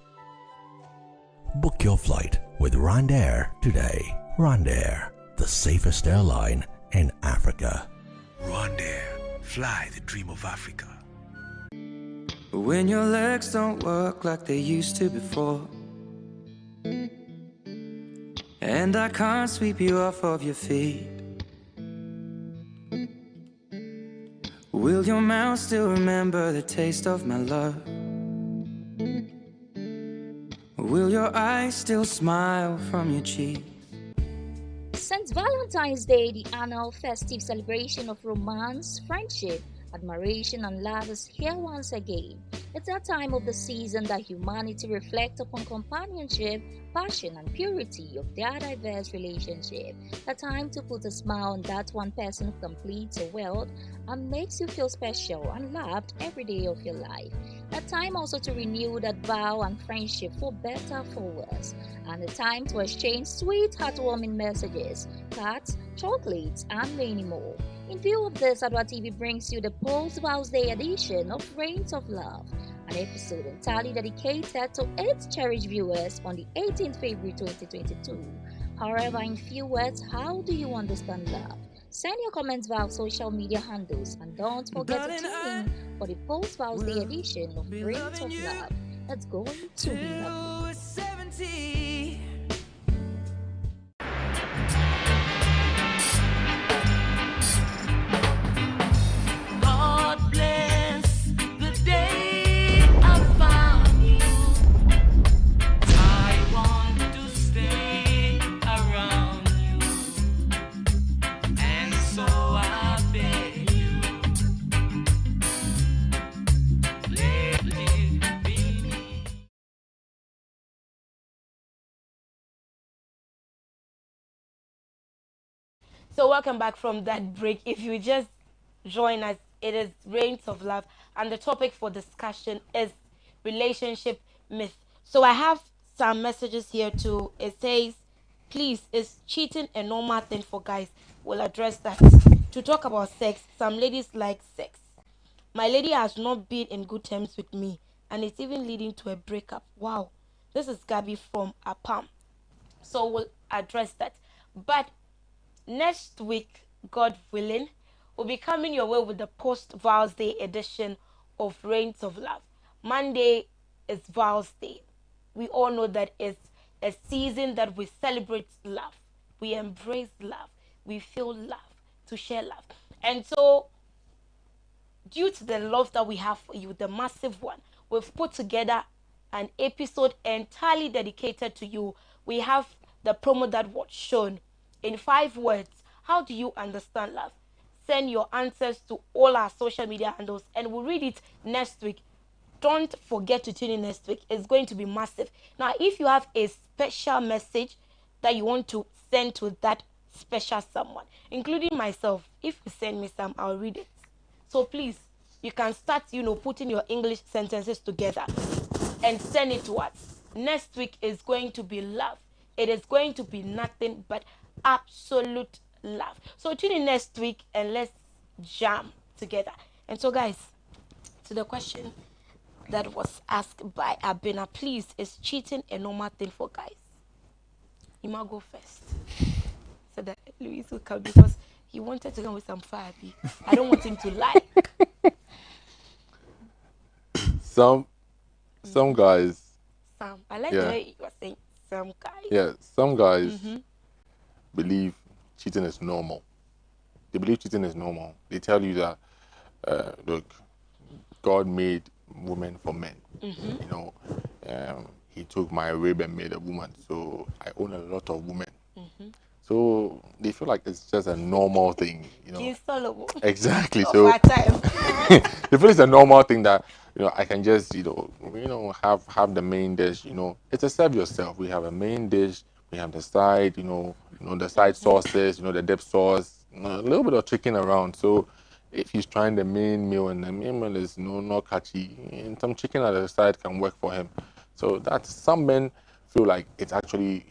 Book your flight with Rwandair today. Rwandair, the safest airline in Africa. Rwandair, fly the dream of Africa. When your legs don't work like they used to before, and I can't sweep you off of your feet, will your mouth still remember the taste of my love? Will your eyes still smile from your cheeks? Since Valentine's Day, the annual festive celebration of romance, friendship, admiration, and love is here once again. It's that time of the season that humanity reflects upon companionship, passion, and purity of their diverse relationship. A time to put a smile on that one person who completes your world and makes you feel special and loved every day of your life. A time also to renew that vow and friendship for better, for worse. And a time to exchange sweet, heartwarming messages, cards, chocolates, and many more. In view of this, Adwa TV brings you the Post Vows Day edition of Reigns of Love, an episode entirely dedicated to its cherished viewers on the 18th February 2022. However, in few words, how do you understand love? Send your comments via social media handles and don't forget to tune in for the Post Vows Day edition of Reigns of Love. It's going to be lovely. God bless the day I found you. I want to stay around you. And so I beg you, let it be me. So welcome back from that break. If you just join us, it is Reigns of Love, and the topic for discussion is relationship myth. So I have some messages here too. It says, please, is cheating a normal thing for guys? We'll address that. To talk about sex, some ladies like sex. My lady has not been in good terms with me, and it's even leading to a breakup. Wow. This is Gabby from Apam. So we'll address that. But next week, God willing, will be coming your way with the post Vows Day edition of Reigns of Love. Monday is Vows Day. We all know that it's a season that we celebrate love. we embrace love, we feel love, to share love. And so, due to the love that we have for you, the massive one, we've put together an episode entirely dedicated to you. We have the promo that was shown in 5 words. How do you understand love? Send your answers to all our social media handles and we'll read it next week. Don't forget to tune in next week. It's going to be massive. Now, if you have a special message that you want to send to that special someone, including myself, if you send me some, I'll read it. So please, you can start, putting your English sentences together and send it to us. Next week is going to be love. It is going to be nothing but absolute love. So tune in next week and let's jam together. And so, guys, to the question that was asked by Abena, please, is cheating a normal thing for guys? You might go first. So that Louis will come because he wanted to come with some fire. I don't want him to lie. Some guys. Some. I like the way you were saying some guys. Yeah, some guys believe cheating is normal. They believe cheating is normal. They tell you that, look, God made women for men. You know, He took my rib and made a woman. So I own a lot of women. So they feel like it's just a normal thing, you know. Exactly. So they feel it's a normal thing that I can just have the main dish. It's a serve yourself. We have a main dish. We have the side. The side sauces. The dip sauce. A little bit of chicken around. So if he's trying the main meal and the main meal is not catchy, and some chicken at the side can work for him. So that's some men feel like it's actually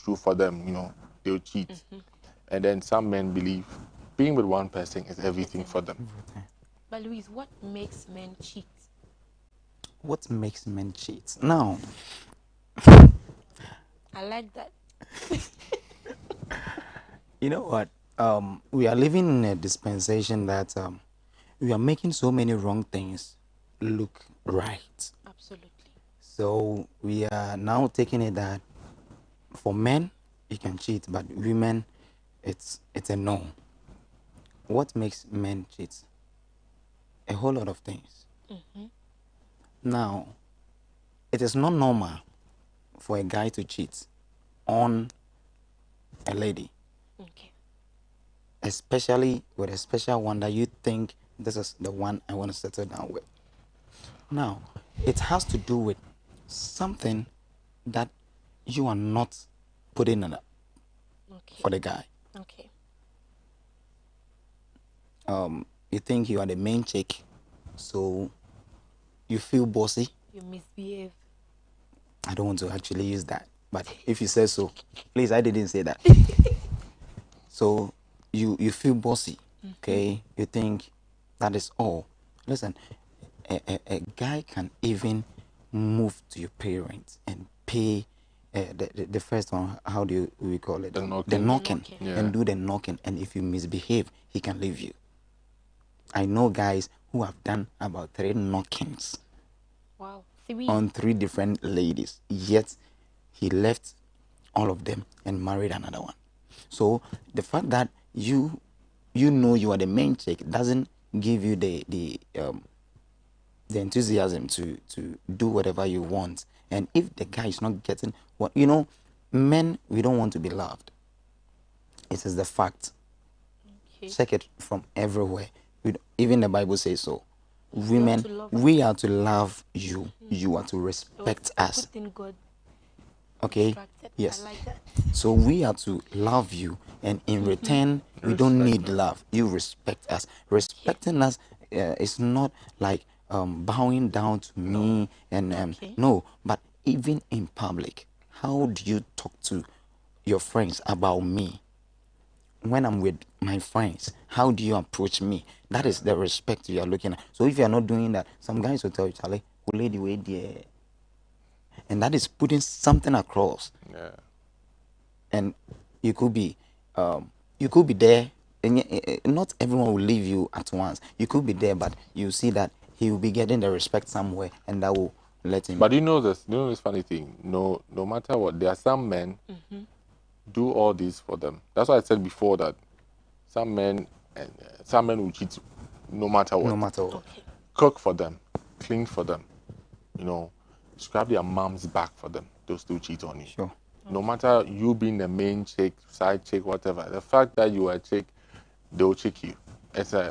true for them. They'll cheat. And then some men believe being with one person is everything for them. But Louise, what makes men cheat? What makes men cheat? Now, I like that. You know what? We are living in a dispensation that we are making so many wrong things look right. Absolutely. So we are now taking it that for men you can cheat, but women it's a no. What makes men cheat? A whole lot of things. Now, it is not normal for a guy to cheat on a lady. Okay. Especially with a special one that you think this is the one I want to settle down with. Now, it has to do with something that you are not putting in for the guy. Okay. You think you are the main chick, so you feel bossy. You misbehave. I don't want to actually use that, but if you say so, please, I didn't say that. So you feel bossy, okay? You think that is all. Listen, a guy can even move to your parents and pay the first one. How do we call it? The knocking. The knocking. Yeah. And do the knocking. And if you misbehave, he can leave you. I know guys who have done about 3 knockings. Wow. On 3 different ladies, yet he left all of them and married another one. So the fact that you are the main chick doesn't give you the enthusiasm to do whatever you want. And if the guy is not getting what men, we don't want to be loved. It is the fact. Okay. Check it from everywhere. Even the Bible says so. Women, we are to love you. You are to respect us. Okay? Yes. I like that. So we are to love you, and in return, we don't need love. You respect us. Respecting us is not like bowing down to me and no, but even in public, how do you talk to your friends about me? When I'm with my friends, how do you approach me? That is the respect you are looking at. So if you are not doing that, some guys will tell you, Charlie, lady, wait there. And that is putting something across. Yeah. And you could be there, and not everyone will leave you at once. You could be there, but you see that he will be getting the respect somewhere, and that will let him. But you know this funny thing. No matter what, there are some men do all this for them. That's why I said before that some men some men will cheat no matter what. No matter what. Okay. Cook for them, clean for them, scrap their mom's back for them. They'll still cheat on you. Sure. No matter you being the main chick, side chick, whatever. The fact that you are a chick, they'll check you. It's a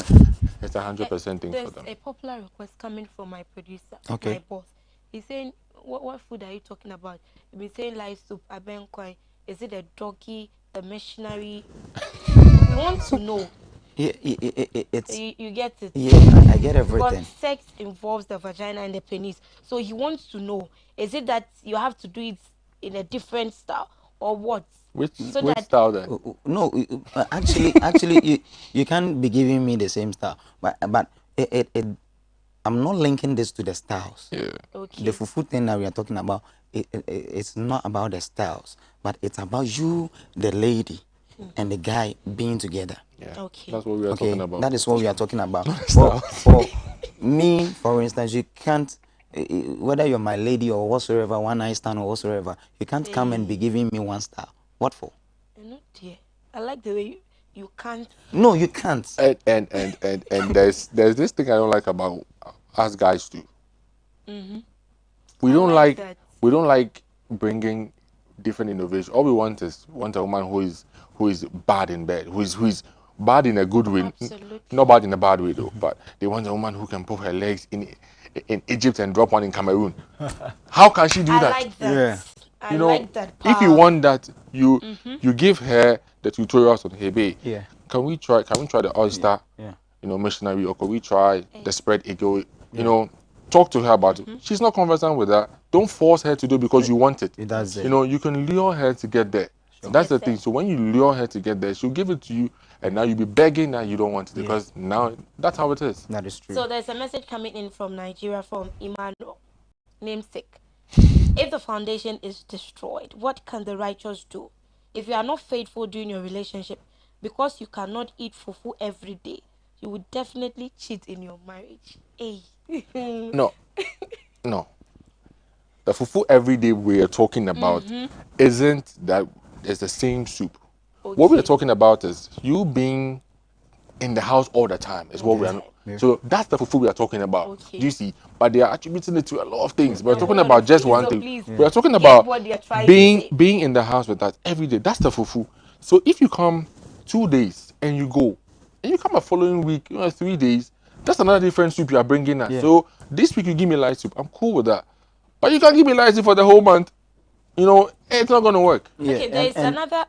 100% thing There's for them. a popular request coming from my producer, Okay. my boss. He's saying, what food are you talking about? You've been saying live soup, abenkoi. Is it the doggy, the missionary? We want to know. Yeah, it's You get it? yeah. I get Because everything. sex involves the vagina and the penis. So he wants to know, is it that you have to do it in a different style or what? Which So which that style then? No, actually, you can't be giving me the same style. But I'm not linking this to the styles. Yeah. okay. The fufu thing that we are talking about, it's not about the styles, but it's about you, the lady, and the guy being together. Yeah. Okay. That's what we are Okay, talking about. that is what we are talking about. Styles. For me, for instance, you can't, whether you're my lady or whatsoever, one night stand or whatsoever, you can't come and be giving me one style. What for? No, dear. I like the way you can't. No, you can't. And there's this thing I don't like about us guys too. We I don't like like that. we don't like bringing different innovation. All we want a woman who is bad in bed, who is bad in a good way, Absolutely. not bad in a bad way though. But they want a woman who can put her legs in Egypt and drop one in Cameroon. How can she do I that? like that. Yeah. I like that part. If you want that, you give her the tutorials on hey babe, Yeah. can we try the oyster, Yeah. missionary, or can we try the spread eagle? Yeah. Talk to her about it. She's not conversant with that. Don't force her to do it because you want it. That's it. You can lure her to get there. That's the thing. So when you lure her to get there, she'll give it to you, and now you'll be begging that you don't want it because now that's how it is. That is true. So there's a message coming in from Nigeria from Emmanuel, namesake. If the foundation is destroyed, what can the righteous do? If you are not faithful during your relationship, because you cannot eat fufu every day, you would definitely cheat in your marriage. Hey. No, no. The fufu every day we are talking about isn't that it's the same soup. What we are Okay. talking about is you being in the house all the time is what we are. Yeah. So that's the fufu we are talking about. Okay. Do you see? But they are attributing it to a lot of things. We're No, talking no, about just please, one oh, thing. please. We are talking Get about what they are trying to say. being in the house with us every day. That's the fufu. So if you come 2 days and you go, and you come a following week, 3 days, that's another different soup you are bringing us. Yeah. So this week you give me light soup. I'm cool with that. But you can't give me light soup for the whole month. It's not gonna work. Yeah, Okay, there is another.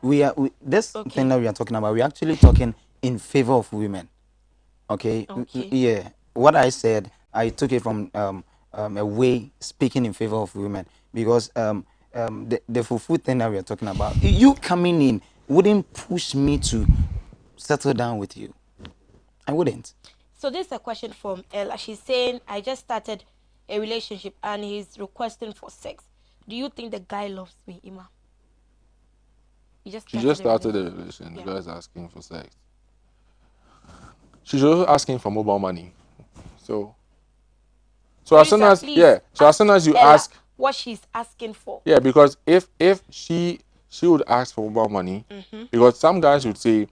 This Okay. thing that we are talking about, we're actually talking in favor of women. Okay. Okay. Yeah. What I said, I took it from a way speaking in favor of women because the fufu thing that we are talking about, you coming in wouldn't push me to settle down with you. I wouldn't. So this is a question from Ella. She's saying, I just started a relationship and he's requesting for sex. Do you think the guy loves me, Ima? You just She just started a relation. The guy's asking for sex. She's also asking for mobile money. So as soon as as soon as you Ella ask what she's asking for. Yeah, because if she would ask for mobile money, because some guys would say,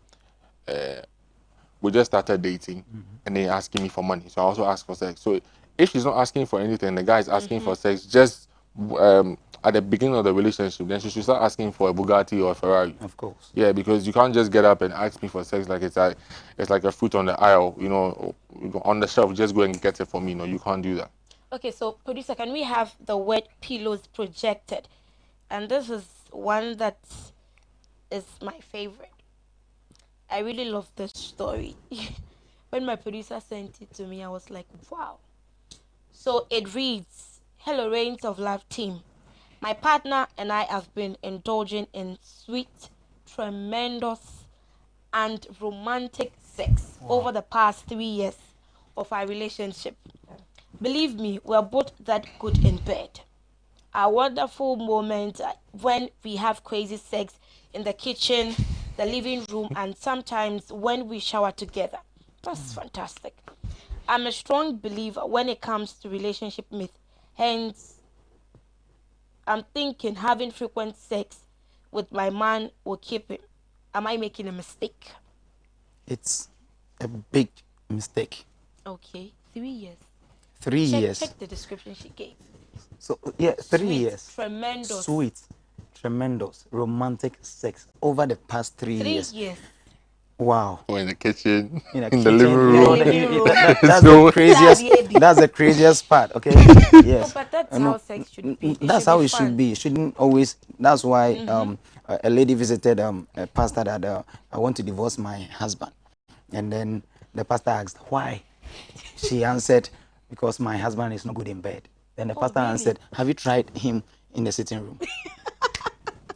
we just started dating, and they're asking me for money, so I also ask for sex. So if she's not asking for anything, the guy is asking for sex just at the beginning of the relationship, then she should start asking for a Bugatti or a Ferrari. Of course. Yeah, because you can't just get up and ask me for sex like it's like a fruit on the aisle, on the shelf. Just go and get it for me. No, you can't do that. Okay, so producer, can we have the word pillows projected? And this is one that is my favorite. I really love this story. When my producer sent it to me, I was like, wow. So it reads, hello, Reigns of Love team. My partner and I have been indulging in sweet, tremendous, and romantic sex over the past 3 years of our relationship. Believe me, we're both that good in bed. Our wonderful moment when we have crazy sex in the kitchen, the living room, and sometimes when we shower together. That's fantastic. I'm a strong believer when it comes to relationship myth. Hence, I'm thinking having frequent sex with my man will keep him. Am I making a mistake? It's a big mistake. Okay, 3 years. 3 years. Check the description she gave. So yeah, 3 Sweet, years. tremendous. Sweet, tremendous, romantic sex over the past 3 3 years. years. Wow. Or in the kitchen, In in the the living kitchen, room. living room. that's So- the craziest. Daddy. That's the craziest part. Okay. Yes. No, but that's No, how sex should be. It that's should how be it fun. should be. It shouldn't always. That's why a lady visited a pastor that I want to divorce my husband, and then the pastor asked why. She answered, because my husband is not good in bed. Then the Oh, pastor really? answered, have you tried him in the sitting room,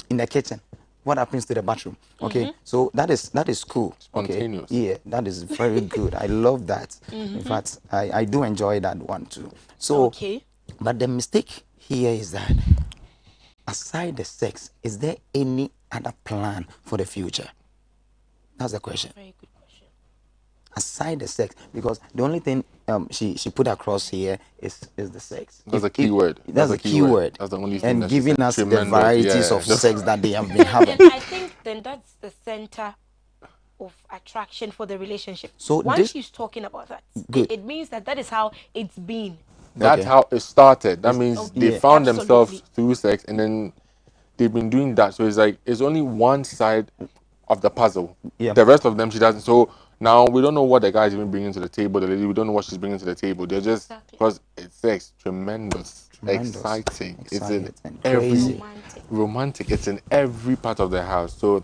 in the kitchen? What happens to the bathroom? Okay, so that is cool. Okay, Spontaneous. yeah, that is very good. I love that. In fact, I do enjoy that one too. So, Okay. but the mistake here is that aside the sex, is there any other plan for the future? That's the question. Very good question. Aside the sex, because the only thing she put across here is the sex. That's a key word. That's a key word. That's the only thing And that she giving said. us the Tremendous, varieties yeah. of sex that they have been And having. I think then that's the center of attraction for the relationship. So once this- she's talking about that, Good. it means that is how it's been. That's Okay. how it started. That means okay. they Yeah. found Absolutely. themselves through sex, and then they've been doing that. So it's like it's only one side of the puzzle. Yeah. The rest of them she doesn't. So now we don't know what the guy is even bringing to the table. The lady, we don't know what she's bringing to the table. They're just Exactly. because it's sex, tremendous, Tremendous. exciting. It's Exciting, in every crazy. romantic. It's in every part of the house. So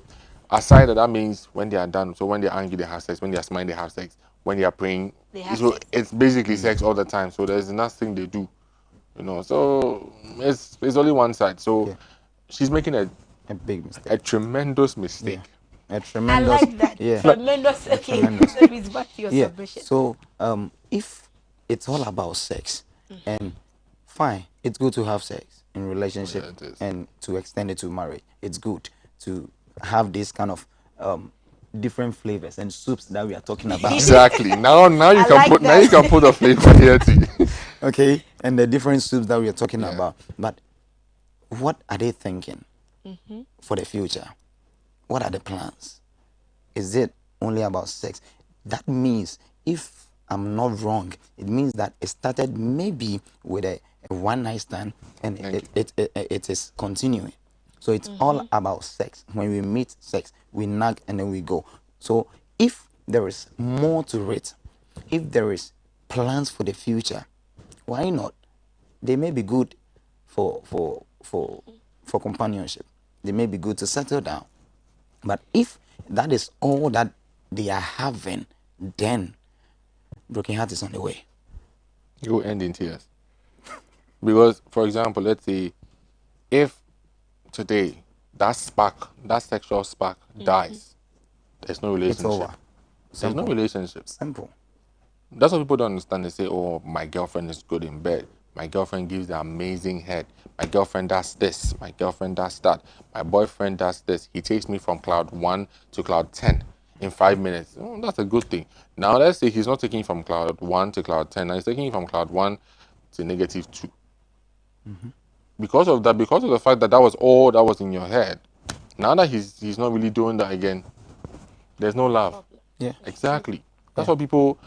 aside that means when they are done. So when they're angry, they have sex. When they are smiling, they have sex. When they are praying, They have so sex. it's basically sex all the time. So there's nothing they do. So it's only one side. So Yeah. she's making A big mistake. a tremendous mistake. A I tremendous. like that. Yeah. Tremendous. A Okay, tremendous. that means back to your Yeah. submission. So if it's all about sex, and fine, it's good to have sex in relationship Yeah, it is. and to extend it to marriage. It's good to have this kind of different flavors and soups that we are talking about. Exactly. Now you I can like put now that. you can put the flavor here too. Okay, and the different soups that we are talking Yeah. about. But what are they thinking for the future? What are the plans? Is it only about sex? That means, if I'm not wrong, it means that it started maybe with a one night stand, and it is continuing. So it's all about sex. When we meet sex, we nag and then we go. So if there is more to it, if there is plans for the future, why not? They may be good for companionship. They may be good to settle down. But if that is all that they are having, then broken heart is on the way. You will end in tears. Because, for example, let's say if today that spark, that sexual spark dies, there's no It's relationship. over. There's no relationship. Simple. That's what people don't understand. They say, "Oh, my girlfriend is good in bed. My girlfriend gives the amazing head. My girlfriend does this. My girlfriend does that. My boyfriend does this. He takes me from cloud 1 to cloud 10 in 5 minutes." Oh, that's a good thing. Now let's say he's not taking you from cloud 1 to cloud 10. Now he's taking you from cloud 1 to negative 2. Because of that, because of the fact that that was all that was in your head. Now that he's not really doing that again, there's no love. Yeah. Exactly. That's what people,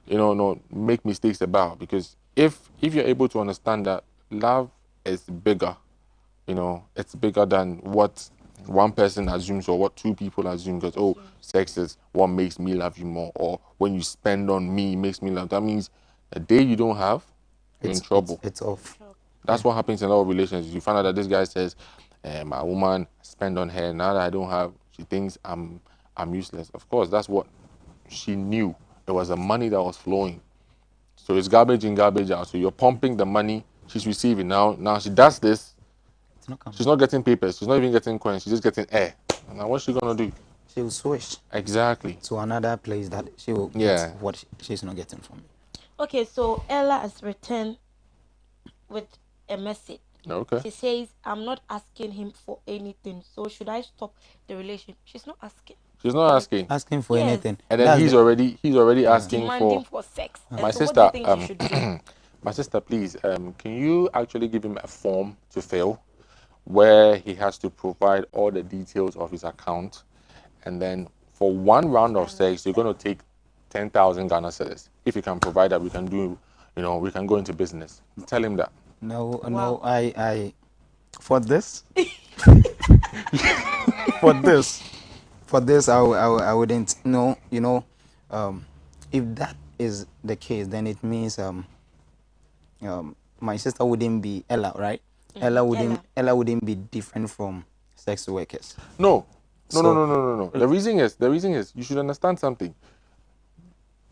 no, make mistakes about. Because if you're able to understand that love is bigger, it's bigger than what one person assumes or what two people assume. Because sex is what makes me love you more, or when you spend on me makes me love. That means the day you don't have, you're in trouble. It's off. That's what happens in a lot of relationships. You find out that this guy says, "My woman spend on her. Now that I don't have, she thinks I'm useless." Of course, that's what she knew. It was the money that was flowing. So it's garbage in, garbage out. So you're pumping the money she's receiving. Now she does this. It's not coming. She's not getting papers. She's not even getting coins. She's just getting air. Now what's she gonna do? She will switch Exactly. to another place that she will Yeah. get what she's not getting from me. Okay, so Ella has returned with a message. Okay. She says, "I'm not asking him for anything, so should I stop the relationship?" She's not asking. She's not asking. Asking for Yes. anything. And then That's he's the- already asking Demanding for. for sex. My And so what do sister, you think she should do? my sister, please, can you actually give him a form to fill where he has to provide all the details of his account, and then for one round of sex, you're going to take 10,000 Ghana cedis. If you can provide that, we can do, we can go into business. Tell him that. No, no, Wow. for this, for this, I wouldn't. No, if that is the case, then it means my sister wouldn't be Ella, right? Ella wouldn't be different from sex workers. No, no, no, So no, no, no, no. The reason is, you should understand something.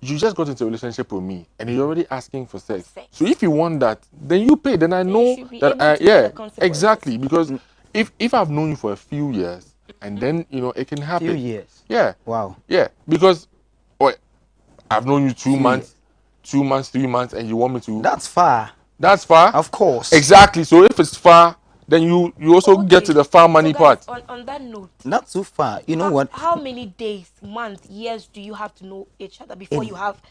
You just got into a relationship with me, and you're already asking for sex. Sex. So if you want that, then you pay. Then I you know should be that, able to bear yeah, the consequences. exactly. Because if I've known you for a few years, and then it can happen. few years. Yeah. Wow. Yeah. Because, wait, I've known you 2 Few months, years. 2 months, 3 months, and you want me to? That's far. That's far. Of course. Exactly. So if it's far, then you also get to the far money so guys, part. on that note, Not too far. You know what? how many days, months, years do you have to know each other before you have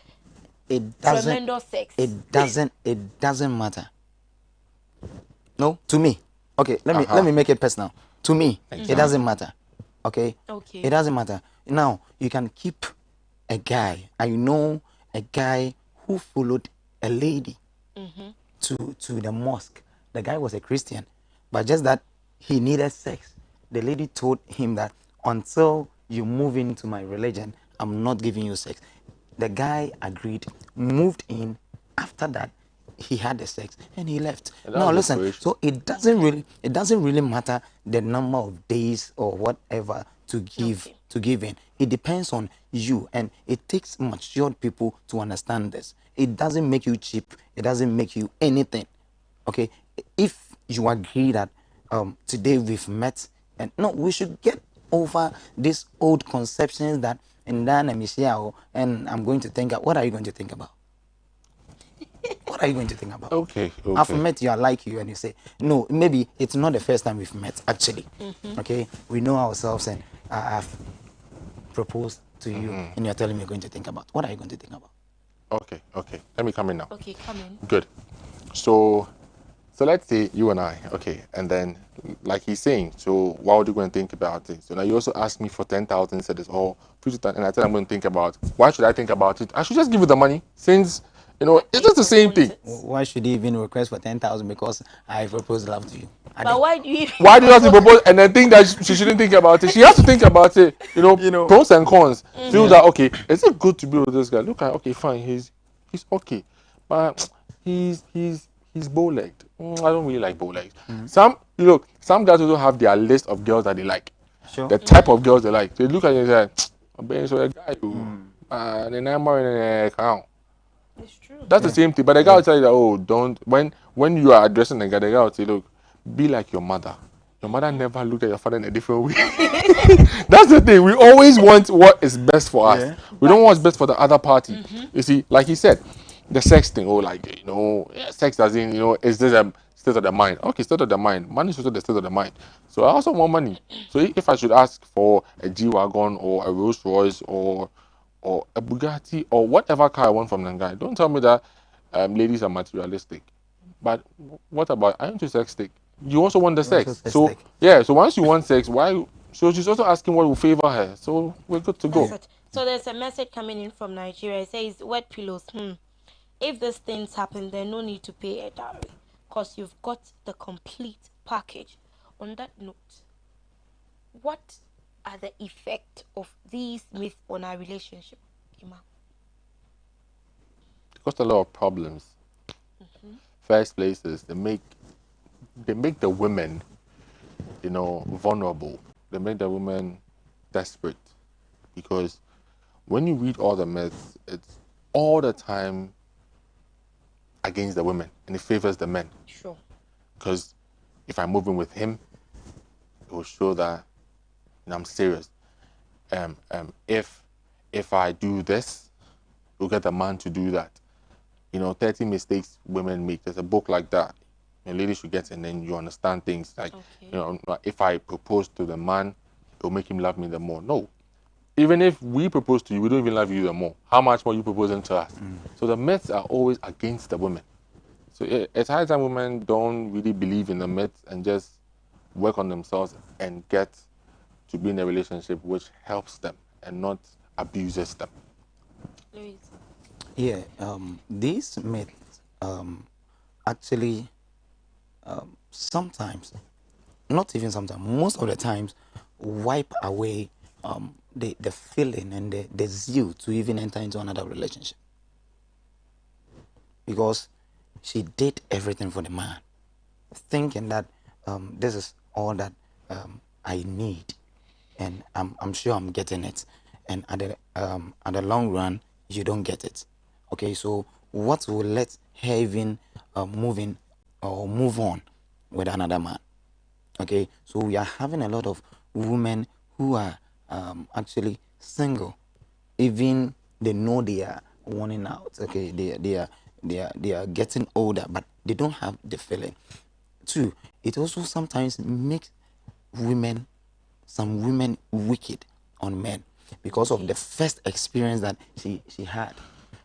It doesn't. tremendous sex? It doesn't matter. No, to me. Okay, let Uh-huh. me make it personal. To me, Exactly. it doesn't matter. Okay. Okay. It doesn't matter. Now you can keep a guy. I know a guy who followed a lady to the mosque. The guy was a Christian, but just that he needed sex. The lady told him that until you move into my religion, I'm not giving you sex. The guy agreed, moved in. After that, he had the sex and he left. And that Now was listen, desperation. so it doesn't really matter the number of days or whatever to give in. It depends on you, and it takes matured people to understand this. It doesn't make you cheap. It doesn't make you anything. Okay, if you agree that today we've met, and no, we should get over these old conceptions that and then and I'm going to think. What are you going to think about? What are you going to think about? Okay. I've Okay. met you, I like you, and you say, no, maybe it's not the first time we've met, actually. Okay, we know ourselves, and I've proposed to you, and you're telling me you're going to think about. What are you going to think about? Okay. Okay. Let me come in now. Okay, come in. Good. So let's say you and I, okay, and then like he's saying, so why would you go and think about it? So now you also asked me for 10,000, said it's all 50,000, and I said I'm going to think about it. Why should I think about it? I should just give you the money, since it's just the same thing. Why should he even request for 10,000? Because I proposed love to you. But why do you even Why do you have to propose and then think that she shouldn't think about it? She has to think about it. Pros and cons. Feel that, okay, is it good to be with this guy? Look at, okay, fine, he's okay, but he's bow-legged. I don't really like bow-legged. Some guys also have their list of girls that they like. Sure. The type of girls they like. They look at you and say, I'm being so a guy who, and then I'm marrying a It's true. that's the same thing. But the guy will tell you that, oh, don't, when you are addressing the guy will say, look, be like your mother. Your mother never looked at your father in a different way. That's the thing. We always want what is best for us. Yeah. We don't want what's best for the other party. You see, like he said, the sex thing, sex doesn't, is this a state of the mind? Okay, state of the mind. Money is also the state of the mind. So I also want money. So if I should ask for a G-Wagon or a Rolls Royce or a Bugatti or whatever car I want from the guy, don't tell me that ladies are materialistic. But what about, I want to sex stick? You also want the You also sex. sex So stick. yeah, so once you want sex, why? So she's also asking what will favor her. So we're good to go. That's it. So there's a message coming in from Nigeria. It says, wet pillows. If these things happen, then no need to pay a dowry, because you've got the complete package. On that note, what are the effects of these myths on our relationship, Ima? It caused a lot of problems. First place is they make the women, vulnerable. They make the women desperate, because when you read all the myths, it's all the time against the women and it favors the men. Sure. Because if I move in with him, it will show that I'm serious. If I do this, you'll get the man to do that. 30 mistakes women make. There's a book like that. Ladies should get, and then you understand things like, if I propose to the man, it will make him love me the more. No. Even if we propose to you, we don't even love you the more. How much more you proposing to us? So the myths are always against the women. So it's high time women don't really believe in the myths and just work on themselves and get to be in a relationship which helps them and not abuses them. Louis. Yeah, these myths actually sometimes, not even sometimes, most of the times, wipe away the feeling and the zeal to even enter into another relationship, because she did everything for the man, thinking that this is all that I need, and I'm sure I'm getting it, and at the long run you don't get it. Okay, so what will let her even move in or move on with another man? Okay, so we are having a lot of women who are actually single, even they know they are wanting out. Okay, they are getting older, but they don't have the feeling. Two, it also sometimes makes women some women wicked on men because of Okay. the first experience that she had,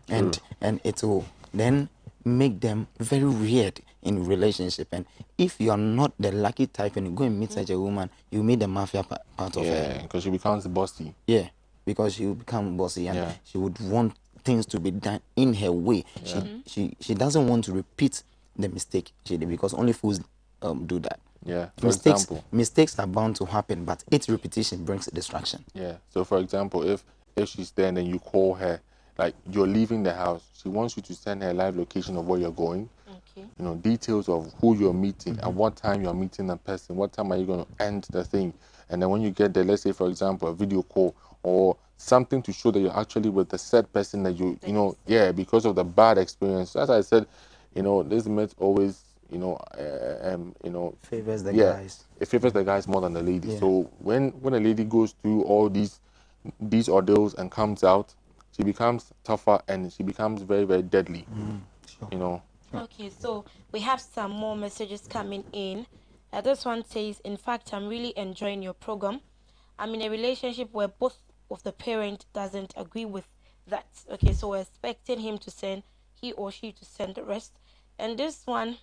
True. and it will then make them very weird in relationship. And if you are not the lucky type and you go and meet such a woman, you meet the mafia part of her. Yeah, because she becomes bossy. Yeah, because she will become bossy and Yeah. she would want things to be done in her way. Yeah. She doesn't want to repeat the mistake she did, because only fools do that. Yeah. For Mistakes example, mistakes are bound to happen, but its repetition brings distraction. yeah. So for example, if she's there and then you call her, like you're leaving the house, she wants you to send her a live location of where you're going. Okay. You know, details of who you're meeting, at what time you're meeting the person, what time are you going to end the thing, and then when you get there, let's say for example a video call or something to show that you're actually with the said person that you know, yeah, because of the bad experience. As I said, you know, this myth always, you know, Favors the yeah, guys. it favors the guys more than the lady. Yeah. So when a lady goes through all these ordeals and comes out, she becomes tougher and she becomes very, very deadly. Sure. You know. Okay, so we have some more messages coming in. This one says, in fact, I'm really enjoying your program. I'm in a relationship where both of the parent doesn't agree with that. Okay, so we're expecting him to send, he or she to send the rest. And this one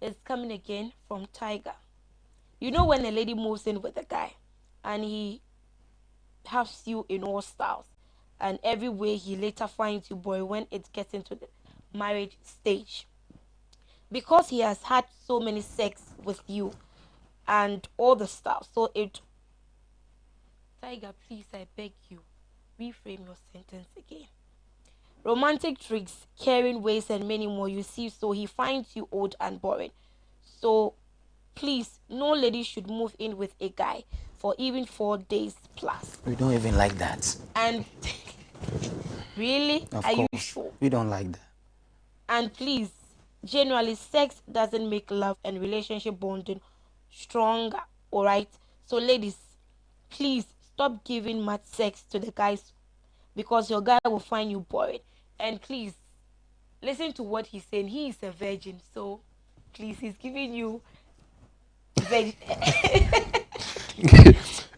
is coming again from Tiger. You know when a lady moves in with a guy and he has you in all styles, and every way he later finds you boy when it gets into the marriage stage, because he has had so many sex with you and all the stuff. So it, Tiger, please, I beg you, reframe your sentence again. Romantic tricks, caring ways, and many more you see, so he finds you old and boring. So please, no lady should move in with a guy for even 4 days plus. We don't even like that. And really, Of are you course, sure? we don't like that. And please, generally, sex doesn't make love and relationship bonding stronger. All right. So, ladies, please stop giving much sex to the guys, because your guy will find you boring. And please listen to what he's saying. He is a virgin, so please, he's giving you virgin,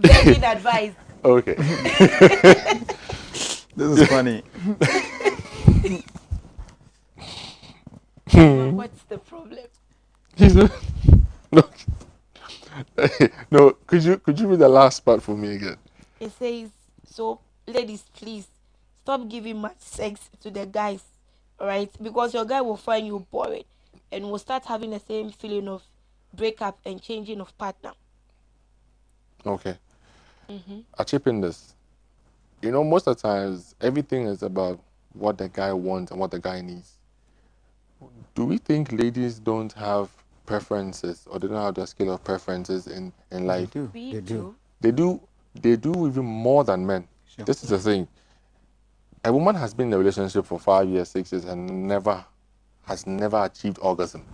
virgin advice. Okay. This is funny. What's the problem? no, no. Could you read the last part for me again? It says, so ladies, please stop giving much sex to the guys, all right? Because your guy will find you boring and will start having the same feeling of breakup and changing of partner. Okay. I chip in this. You know, most of the times everything is about what the guy wants and what the guy needs. Do we think ladies don't have preferences or they don't have their scale of preferences in They life? do. We They do. do. They do even more than men. Sure. This is the thing. A woman has been in a relationship for 5 years, 6 years, and has never achieved orgasm.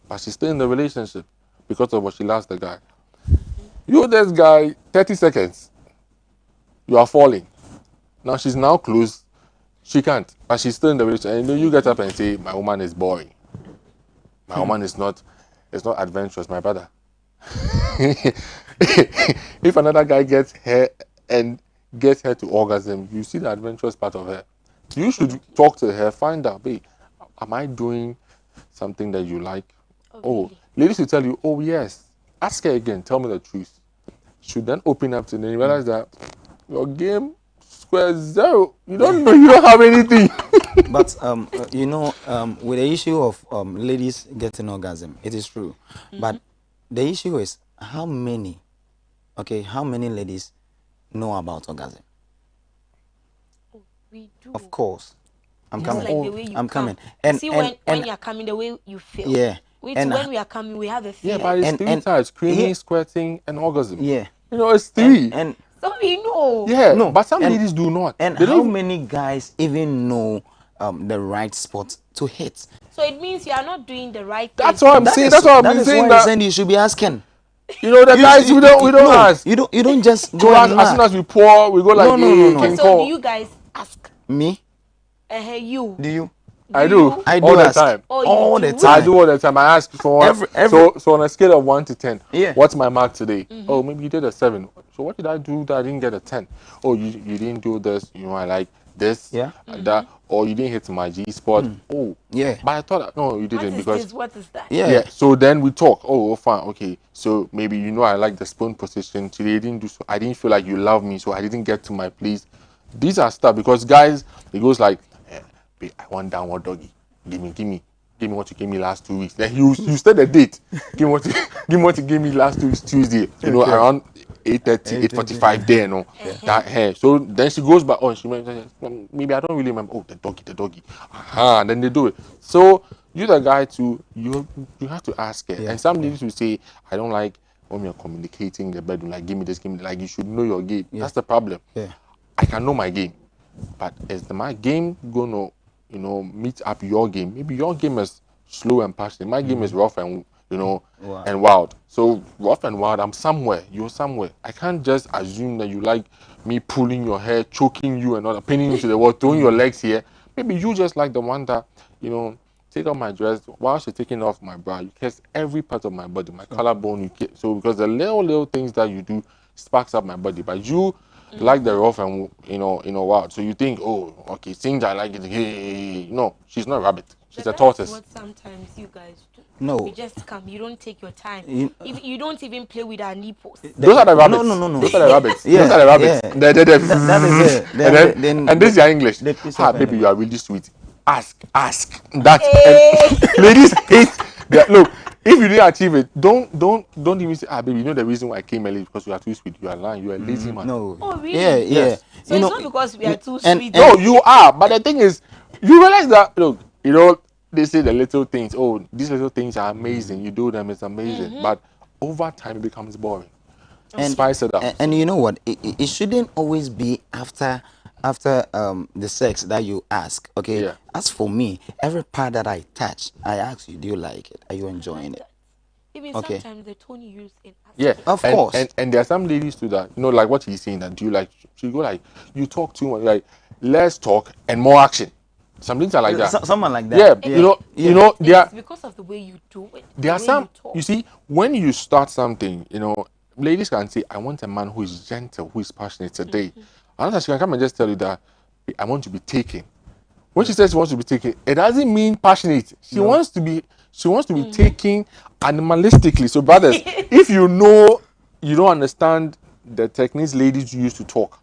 But she's still in the relationship because of what she loves the guy. You this guy, 30 seconds, you are falling. Now she's now close. She can't, but she's still in the relationship. And then you get up and say, my woman is boring. My woman is not adventurous, my brother. If another guy gets her and gets her to orgasm, you see the adventurous part of her. You should talk to her, find out, babe, am I doing something that you like? Oh, Oh, really? ladies will tell you, oh yes. Ask her again. Tell me the truth. She then open up to them. You realize that your game square zero. You don't know. You don't have anything. But with the issue of ladies getting orgasm, it is true. But the issue is how many ladies know about orgasm? We do. Of course. I'm Just coming. like the way you I'm come. coming. And See, and when you're coming, the way you feel. yeah. And When we are coming, we have a Yeah, feeling. but it's three and types: creamy, yeah. squirting, and orgasm. Yeah. You know, it's three. And So we know. yeah, no, but some and- ladies do not. and They don't how even- many guys even know the right spot to hit? So it means you are not doing the right thing. That's what I'm saying. That's what I'm saying. That That you should be asking. you know, the guys we don't no, ask. You don't just We go ask and as soon knock. as we pour, we go like, No, no, hey, no, no. King And so Kong. do you guys ask? Me? You. Do you? I do. you? I do all the ask. time. Oh, you All do? the time. I do all the time. I ask for so on a scale of 1 to 10. Yeah. What's my mark today? Oh, maybe you did a 7. So what did I do that I didn't get a 10? Oh, you didn't do this. You know, I like this, Yeah. that, or you didn't hit my G spot. Oh, Yeah. But I thought no, you What didn't is because this? What is that? Yeah. yeah. So then we talk. Oh, fine, okay. So maybe you know I like the spoon position. Today you didn't do so. I didn't feel like you love me, so I didn't get to my place. These are stuff because guys, it goes like, babe, I want downward doggy. Give me what you gave me last 2 weeks. Then you set the date. Give me what you gave me last 2 weeks Tuesday. You know, Okay. around 8:30, 8:45 there, no. That hair. So then she goes back. Oh, she maybe I don't really remember. Oh, the doggy. And then they do it. So you the guy too. You have to ask her. Yeah, And some ladies will say, I don't like when we are communicating in the bedroom. Like give me this, give me that. Like you should know your game. Yeah. That's the problem. Yeah. I can know my game, but is my game gonna, meet up your game? Maybe your game is slow and passionate. My game is rough and Wow. and wild. So rough and wild, I'm somewhere. You're somewhere. I can't just assume that you like me pulling your hair, choking you, and all that, pinning you to the wall, throwing your legs here. Maybe you just like the one that take off my dress while she's taking off my bra. You kiss every part of my body, my collarbone. You kiss, so because the little things that you do sparks up my body, but you like the rough and wild. So you think, oh, okay, since I like it, hey. No, she's not a rabbit. She's a But tortoise. that's what sometimes you guys do. No. You just come. You don't take your time. You- You don't even play with our nipples. Those are the rabbits. No. Those are the rabbits. Yeah, Those are the rabbits. yeah. That is it. And this is your English. the piece Ah, of baby, animal. you are really sweet. Ask. That's Hey. and ladies hate that. Look, if you didn't achieve it, don't even say, baby, you know the reason why I came early is because you are too sweet. You are lying. You are a lazy man. No. Oh, really? Yeah, Yes. So it's not because we are too and- sweet. No, you are. But the thing is, you realize that, look, they say the little things, oh, these little things are amazing. You do them, it's amazing. But over time, it becomes boring. Spice it up. And you know what? It shouldn't always be after the sex that you ask. Okay. Yeah. As for me, every part that I touch, I ask you, do you like it? Are you enjoying it? Even Okay. sometimes the tone you use in asking. Yeah, Of and, course. And there are some ladies too that, like what he's saying, that do you like, she go like, you talk too much, like, less talk and more action. Some things are like that. Someone like that. Yeah, Yeah. there It's because of the way you do it. there are the way some, you talk. you see, when you start something, ladies can say, I want a man who is gentle, who is passionate today. Another, she can come and just tell you that, I want to be taken. When she says she wants to be taken, it doesn't mean passionate. She wants to be taken animalistically. So brothers, if you don't understand the techniques ladies use to talk,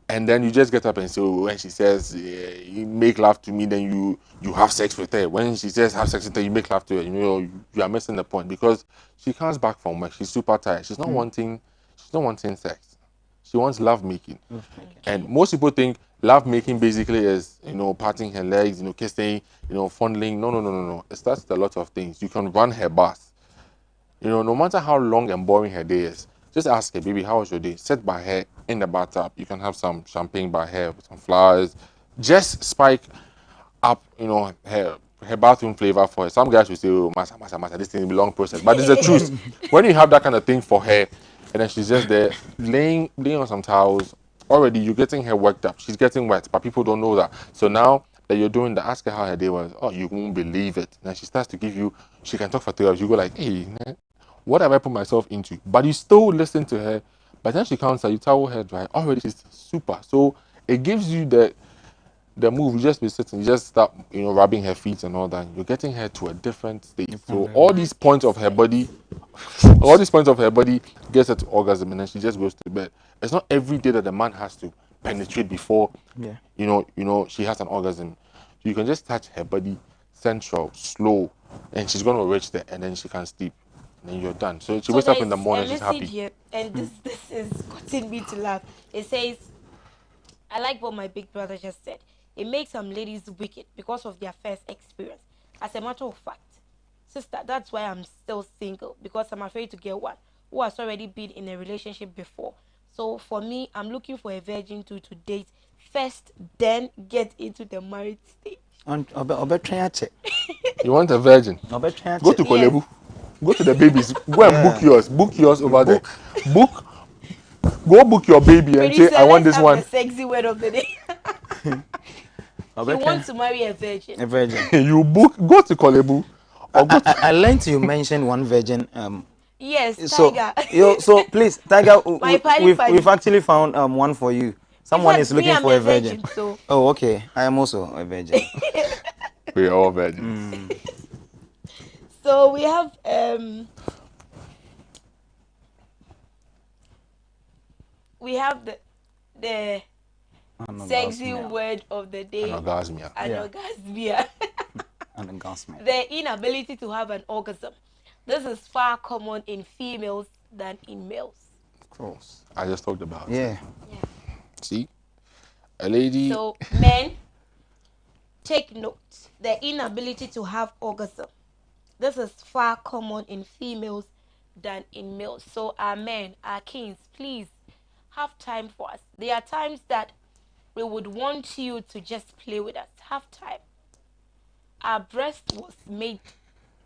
and then you just get up and say, oh, when she says you make love to me, then you have sex with her. When she says have sex with her, you make love to her. You are missing the point, because she comes back from work, she's super tired. She's not wanting sex. She wants love making. And most people think love making basically is, patting her legs, kissing, fondling. No. It starts with a lot of things. You can run her bath. No matter how long and boring her day is, just ask her, baby, how was your day? Sit by her in the bathtub. You can have some champagne by her with some flowers. Just spike up, her bathroom flavor for her. Some guys will say, oh, massa, this thing will be long process. But it's the truth. When you have that kind of thing for her, and then she's just there laying on some towels, already you're getting her worked up. She's getting wet, but people don't know that. So now that you're doing the ask her how her day was, oh, you won't believe it. Then she starts to give you, she can talk for 3 hours. You go like, hey, man, what have I put myself into? But you still listen to her. By the time she comes out, you towel her dry. Already she's super. So it gives you the move. You just be sitting, you just start, rubbing her feet and all that. You're getting her to a different state. So all these points of her body, all these points of her body gets her to orgasm and then she just goes to bed. It's not every day that the man has to penetrate before Yeah. she has an orgasm. You can just touch her body, sensual, slow, and she's gonna reach there and then she can sleep. And then you're done. So she So wakes up in there's the a morning, she's message happy. here, and this is causing me to laugh. It says, I like what my big brother just said. It makes some ladies wicked because of their first experience. As a matter of fact, sister, that's why I'm still single, because I'm afraid to get one who has already been in a relationship before. So for me, I'm looking for a virgin to date first, then get into the married stage. You want a virgin? Go to Yes. Kolebu. Go to the babies. Go and book Yeah. yours. Book yours over there. Book. Book. Go book your baby and say, Producer, I want let's this have the one. sexy word of the day. He wants to marry a virgin. A virgin. You book. Go to Kolebu or go to. I learned you mention one virgin. Yes, So Tiger. so please, Tiger, My party we've party. actually found one for you. In Someone is fact, me, looking I'm for a a virgin. virgin, so. Oh, okay. I am also a virgin. We are all virgins. So we have the sexy Anorgasmia. word of the An day, orgasmia. Yeah. anorgasmia. Anorgasmia. The inability to have an orgasm. This is far common in females than in males. Of course. I just talked about it. Yeah. Yeah. See, a lady. So men, take note. The inability to have orgasm. This is far common in females than in males. So our men, our kings, please have time for us. There are times that we would want you to just play with us. Have time. Our breast was made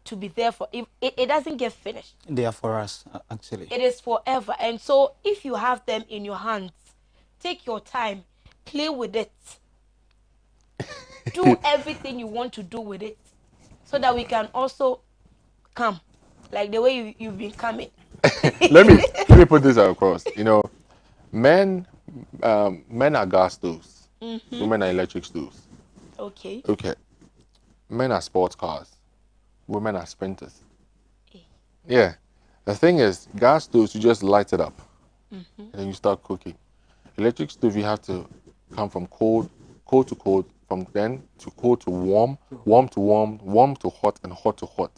to be there for, if it doesn't get finished. They are for us, actually. It is forever. And so if you have them in your hands, take your time, play with it. Do everything you want to do with it so that we can also come like the way you've been coming. let me put this across. Men men are gas stoves. Women are electric stoves. Okay. Okay. Men are sports cars. Women are sprinters. Yeah. The thing is, gas stoves, you just light it up and then you start cooking. Electric stove, you have to come from cold to cold, from then to cold to warm, warm to warm, warm to hot, and hot to hot.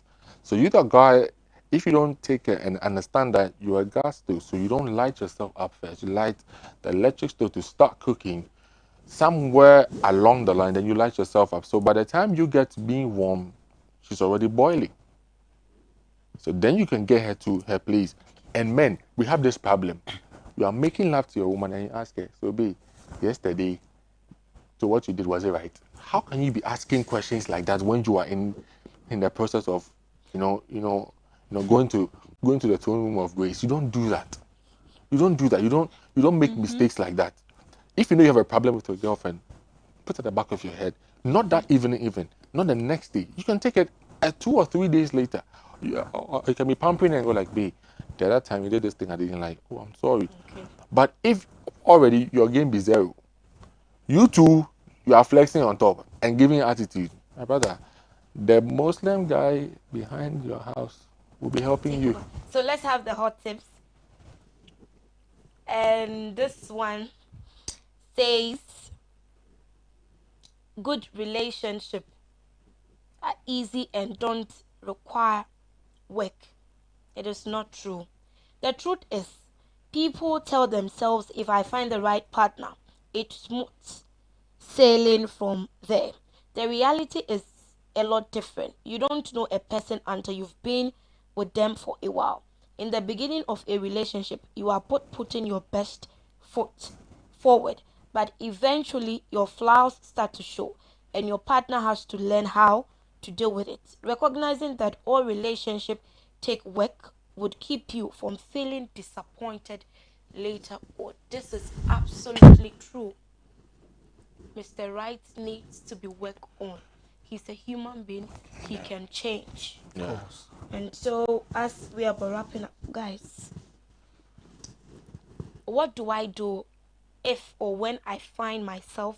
So you the guy, if you don't take it and understand that you're a gas stove, so you don't light yourself up first. You light the electric stove to start cooking. Somewhere along the line, then you light yourself up. So by the time you get to being warm, she's already boiling. So then you can get her to her place. And men, we have this problem. You are making love to your woman and you ask her, so babe, yesterday, so what you did, was it right? How can you be asking questions like that when you are in the process of, going to the throne room of grace? You don't do that. You don't do that. You don't make mistakes like that. If you know you have a problem with your girlfriend, put it at the back of your head. Not that evening, even. Not the next day. You can take it 2 or 3 days later. Or you can be pampering and go like, babe, the other time you did this thing I didn't like. Oh, I'm sorry. Okay. But if already your game be zero, you two, you are flexing on top and giving attitude. My brother, the Muslim guy behind your house will be helping you. So let's have the hot tips. And this one says, good relationship are easy and don't require work. It is not true. The truth is, people tell themselves, if I find the right partner, it's smooth sailing from there. The reality is a lot different. You don't know a person until you've been with them for a while. In the beginning of a relationship, you are putting your best foot forward, but eventually your flaws start to show, and your partner has to learn how to deal with it. Recognizing that all relationships take work would keep you from feeling disappointed later on. This is absolutely true. Mr. Right needs to be worked on. He's a human being. He can change. Yeah. And so, as we are wrapping up, guys, what do I do if or when I find myself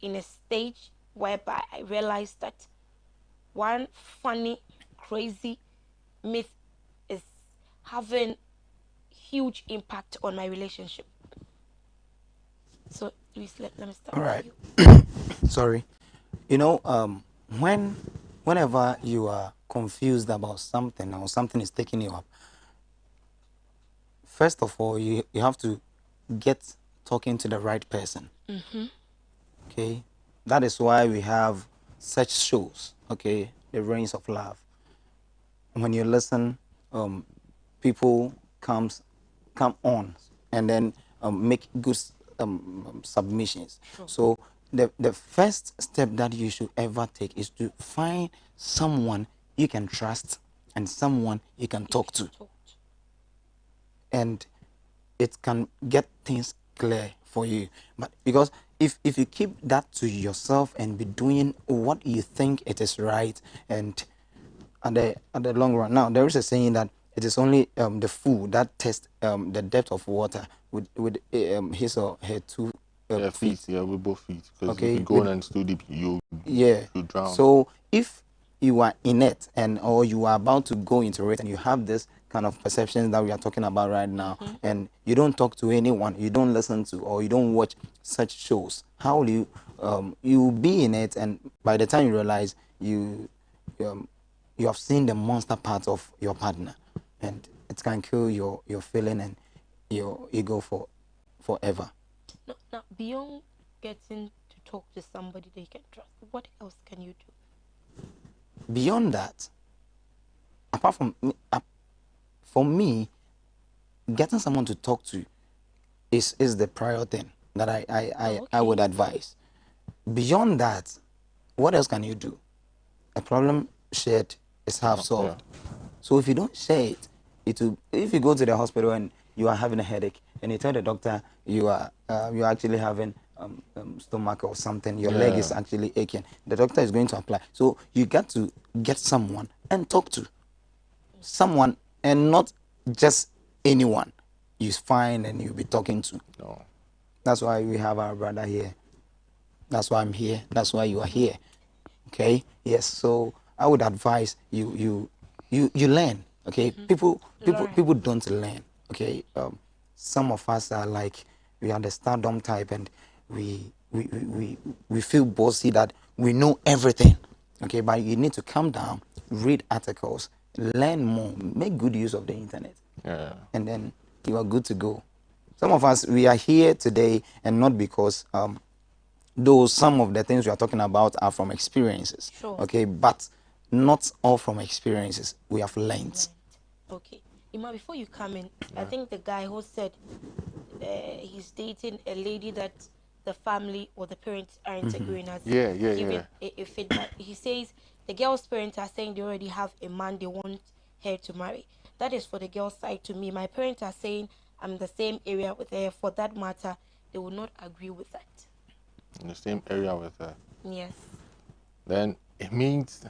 in a stage whereby I realize that one funny, crazy myth is having huge impact on my relationship? So, Luis, let me start All with right. you. Sorry. You know, whenever you are confused about something or something is taking you up, first of all, you have to get talking to the right person. Okay, that is why we have such shows. Okay, the Reigns of Love. When you listen, people come on and then make good submissions. Sure. So the first step that you should ever take is to find someone you can trust and someone you can talk to, and it can get things clear for you. But because if you keep that to yourself and be doing what you think it is right, and at the long run, now there is a saying that it is only the fool that tests the depth of water with his or her two Yeah, feet. feet. Yeah, we both feet. Because if you Okay, go with in and too deep, yeah. you drown. So if you are in it and or you are about to go into it and you have this kind of perceptions that we are talking about right now, and you don't talk to anyone, you don't listen to or you don't watch such shows, how will you will be in it, and by the time you realize um, you have seen the monster part of your partner, and it can kill your feeling and your ego forever. Now, beyond getting to talk to somebody that you can trust, what else can you do? Beyond that, apart from for me, getting someone to talk to is the prior thing that I would advise. Beyond that, what else can you do? A problem shared is half Yeah. solved. So if you don't share it, it will. If you go to the hospital and you are having a headache and you tell the doctor you are actually having stomach or something, your leg is Yeah. actually aching, the doctor is going to apply. So you got to get someone and talk to someone, and not just anyone you find and you'll be talking to. No. That's why we have our brother here. That's why I'm here. That's why you are here. Okay. Yes. So I would advise you learn. Okay. Learn. People don't learn. Okay. Some of us are like, we are the stardom type, and we feel bossy that we know everything. Okay. But you need to calm down, read articles, learn more, make good use of the internet, Yeah. and then you are good to go. Some of us, we are here today, and not because though some of the things we are talking about are from experiences, Sure. okay, but not all from experiences. We have learned. Okay. Ima, before you come in, I think the guy who said he's dating a lady that the family or the parents aren't agreeing has given a feedback. He says the girl's parents are saying they already have a man they want her to marry. That is for the girl's side. To me, my parents are saying I'm in the same area with her. For that matter, they will not agree with that. In the same area with her. Yes. Then it means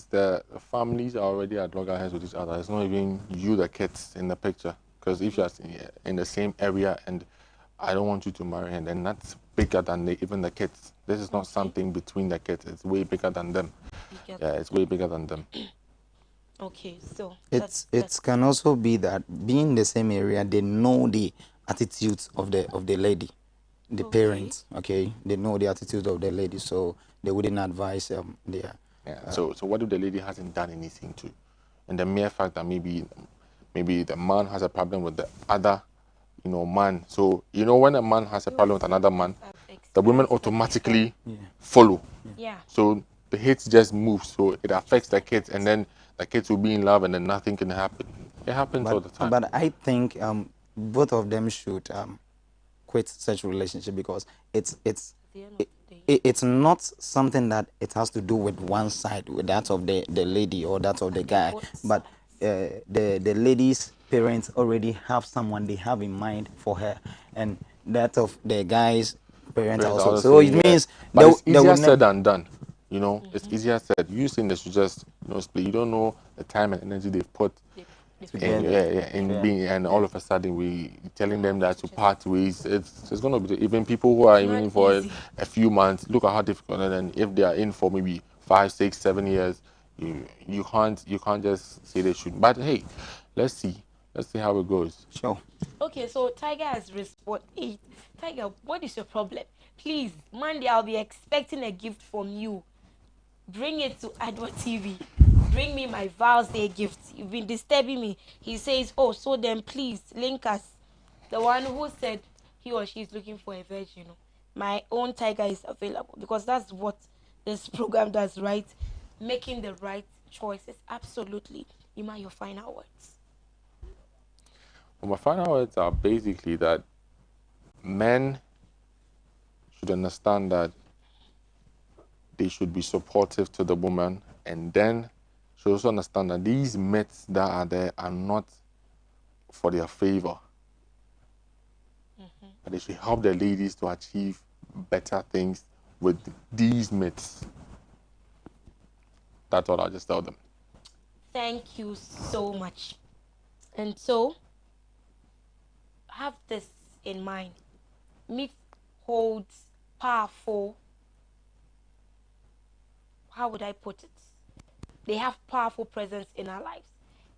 that the families are already at loggerheads with each other. It's not even you, the kids, in the picture. Because if you're in the same area and I don't want you to marry her, then that's bigger than even the kids. This is not something between the kids. It's way bigger than them. Yeah, it's way bigger than them. Okay, so It can also be that being in the same area, they know the attitudes of the lady, the parents. Okay, they know the attitude of the lady, so they wouldn't advise their. Yeah. So what if the lady hasn't done anything to, and the mere fact that maybe the man has a problem with the other, man. So when a man has a problem with another man, the women automatically follow. Yeah. So the hate just moves. So it affects the kids, and then the kids will be in love, and then nothing can happen. It happens all the time. But I think both of them should quit such relationship, because it's not something that it has to do with one side, with that of the lady or that of the guy, but the lady's parents already have someone they have in mind for her, and that of the guy's parents Parents are also. also So it saying, yeah. means But it's they easier would said never. than done. It's easier said. You saying that you just split. You don't know the time and energy they've put in, Together. in Yeah. being, and all of a sudden we telling them that to part ways. It's gonna be even people who are even in for a few months. Look at how difficult, and then if they are in for maybe 5, 6, 7 years, You can't just say they should. But hey, let's see how it goes. Sure. Okay, so Tiger has responded. Tiger, what is your problem? Please, Monday I'll be expecting a gift from you. Bring it to Adwa TV. Bring me my Vows Day gift. You've been disturbing me. He says, oh, so then please link us. The one who said he or she is looking for a virgin. My own Tiger is available because that's what this program does, right? Making the right choices. Absolutely. Ima, your final words. Well, my final words are basically that men should understand that they should be supportive to the woman, and then should also understand that these myths that are there are not for their favor. But they should help the ladies to achieve better things with these myths. That's all I'll just tell them. Thank you so much. And so, have this in mind. Myth holds powerful, how would I put it? They have powerful presence in our lives.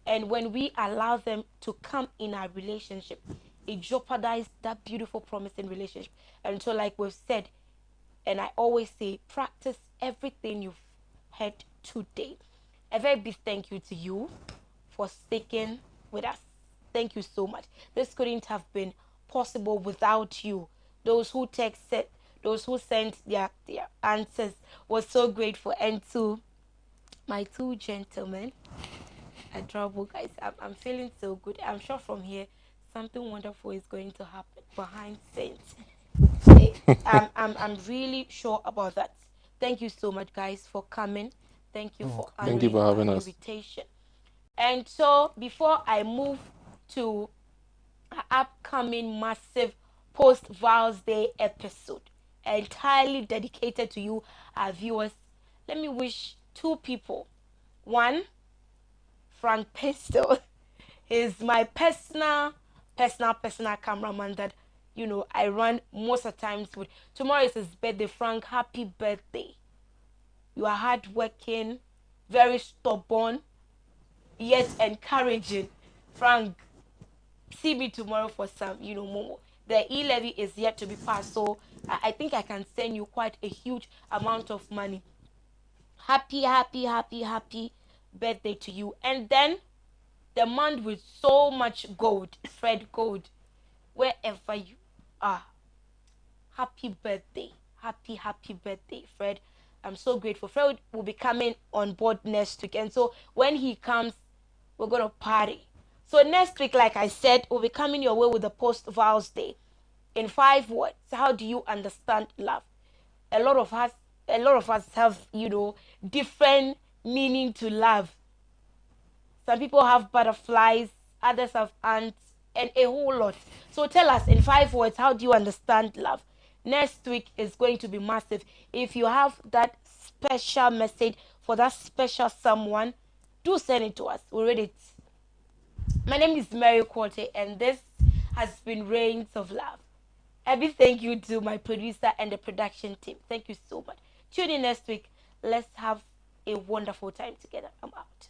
And when we allow them to come in our relationship, it jeopardizes that beautiful promising relationship. And so, like we've said, and I always say, practice everything you've heard today. A very big thank you to you for sticking with us. Thank you so much. This couldn't have been possible without you. Those who texted, those who sent their answers, was so grateful. And to my two gentlemen, adorable guys, I'm feeling so good. I'm sure from here something wonderful is going to happen behind scenes. I'm really sure about that. Thank you so much, guys, for coming. Thank you for Thank you honoring for having our us. invitation. And so, before I move to our upcoming massive post Vows Day episode, entirely dedicated to you, our viewers, let me wish two people. One, Frank Pistol is my personal cameraman that I run most of the times with. Tomorrow is his birthday. Frank, happy birthday. You are hardworking, very stubborn, yet encouraging. Frank, see me tomorrow for some, momo. The e-levy is yet to be passed, so I think I can send you quite a huge amount of money. Happy birthday to you. And then the man with so much gold, Fred Gold, wherever you are, happy birthday. Happy birthday, Fred. I'm so grateful. Fred will be coming on board next week. And so when he comes, we're going to party. So next week, like I said, we'll be coming your way with the post Vows Day. In 5 words, how do you understand love? A lot of us have, different meaning to love. Some people have butterflies, others have ants, and a whole lot. So tell us in 5 words, how do you understand love? Next week is going to be massive. If you have that special message for that special someone, do send it to us. We'll read it. My name is Mary Quartey, and this has been Reigns of Love. A big thank you to my producer and the production team. Thank you so much. Tune in next week. Let's have a wonderful time together. I'm out.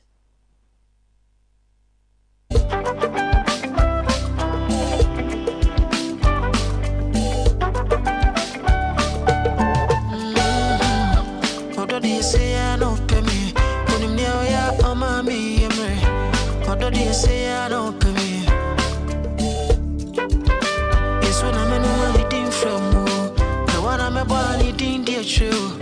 True.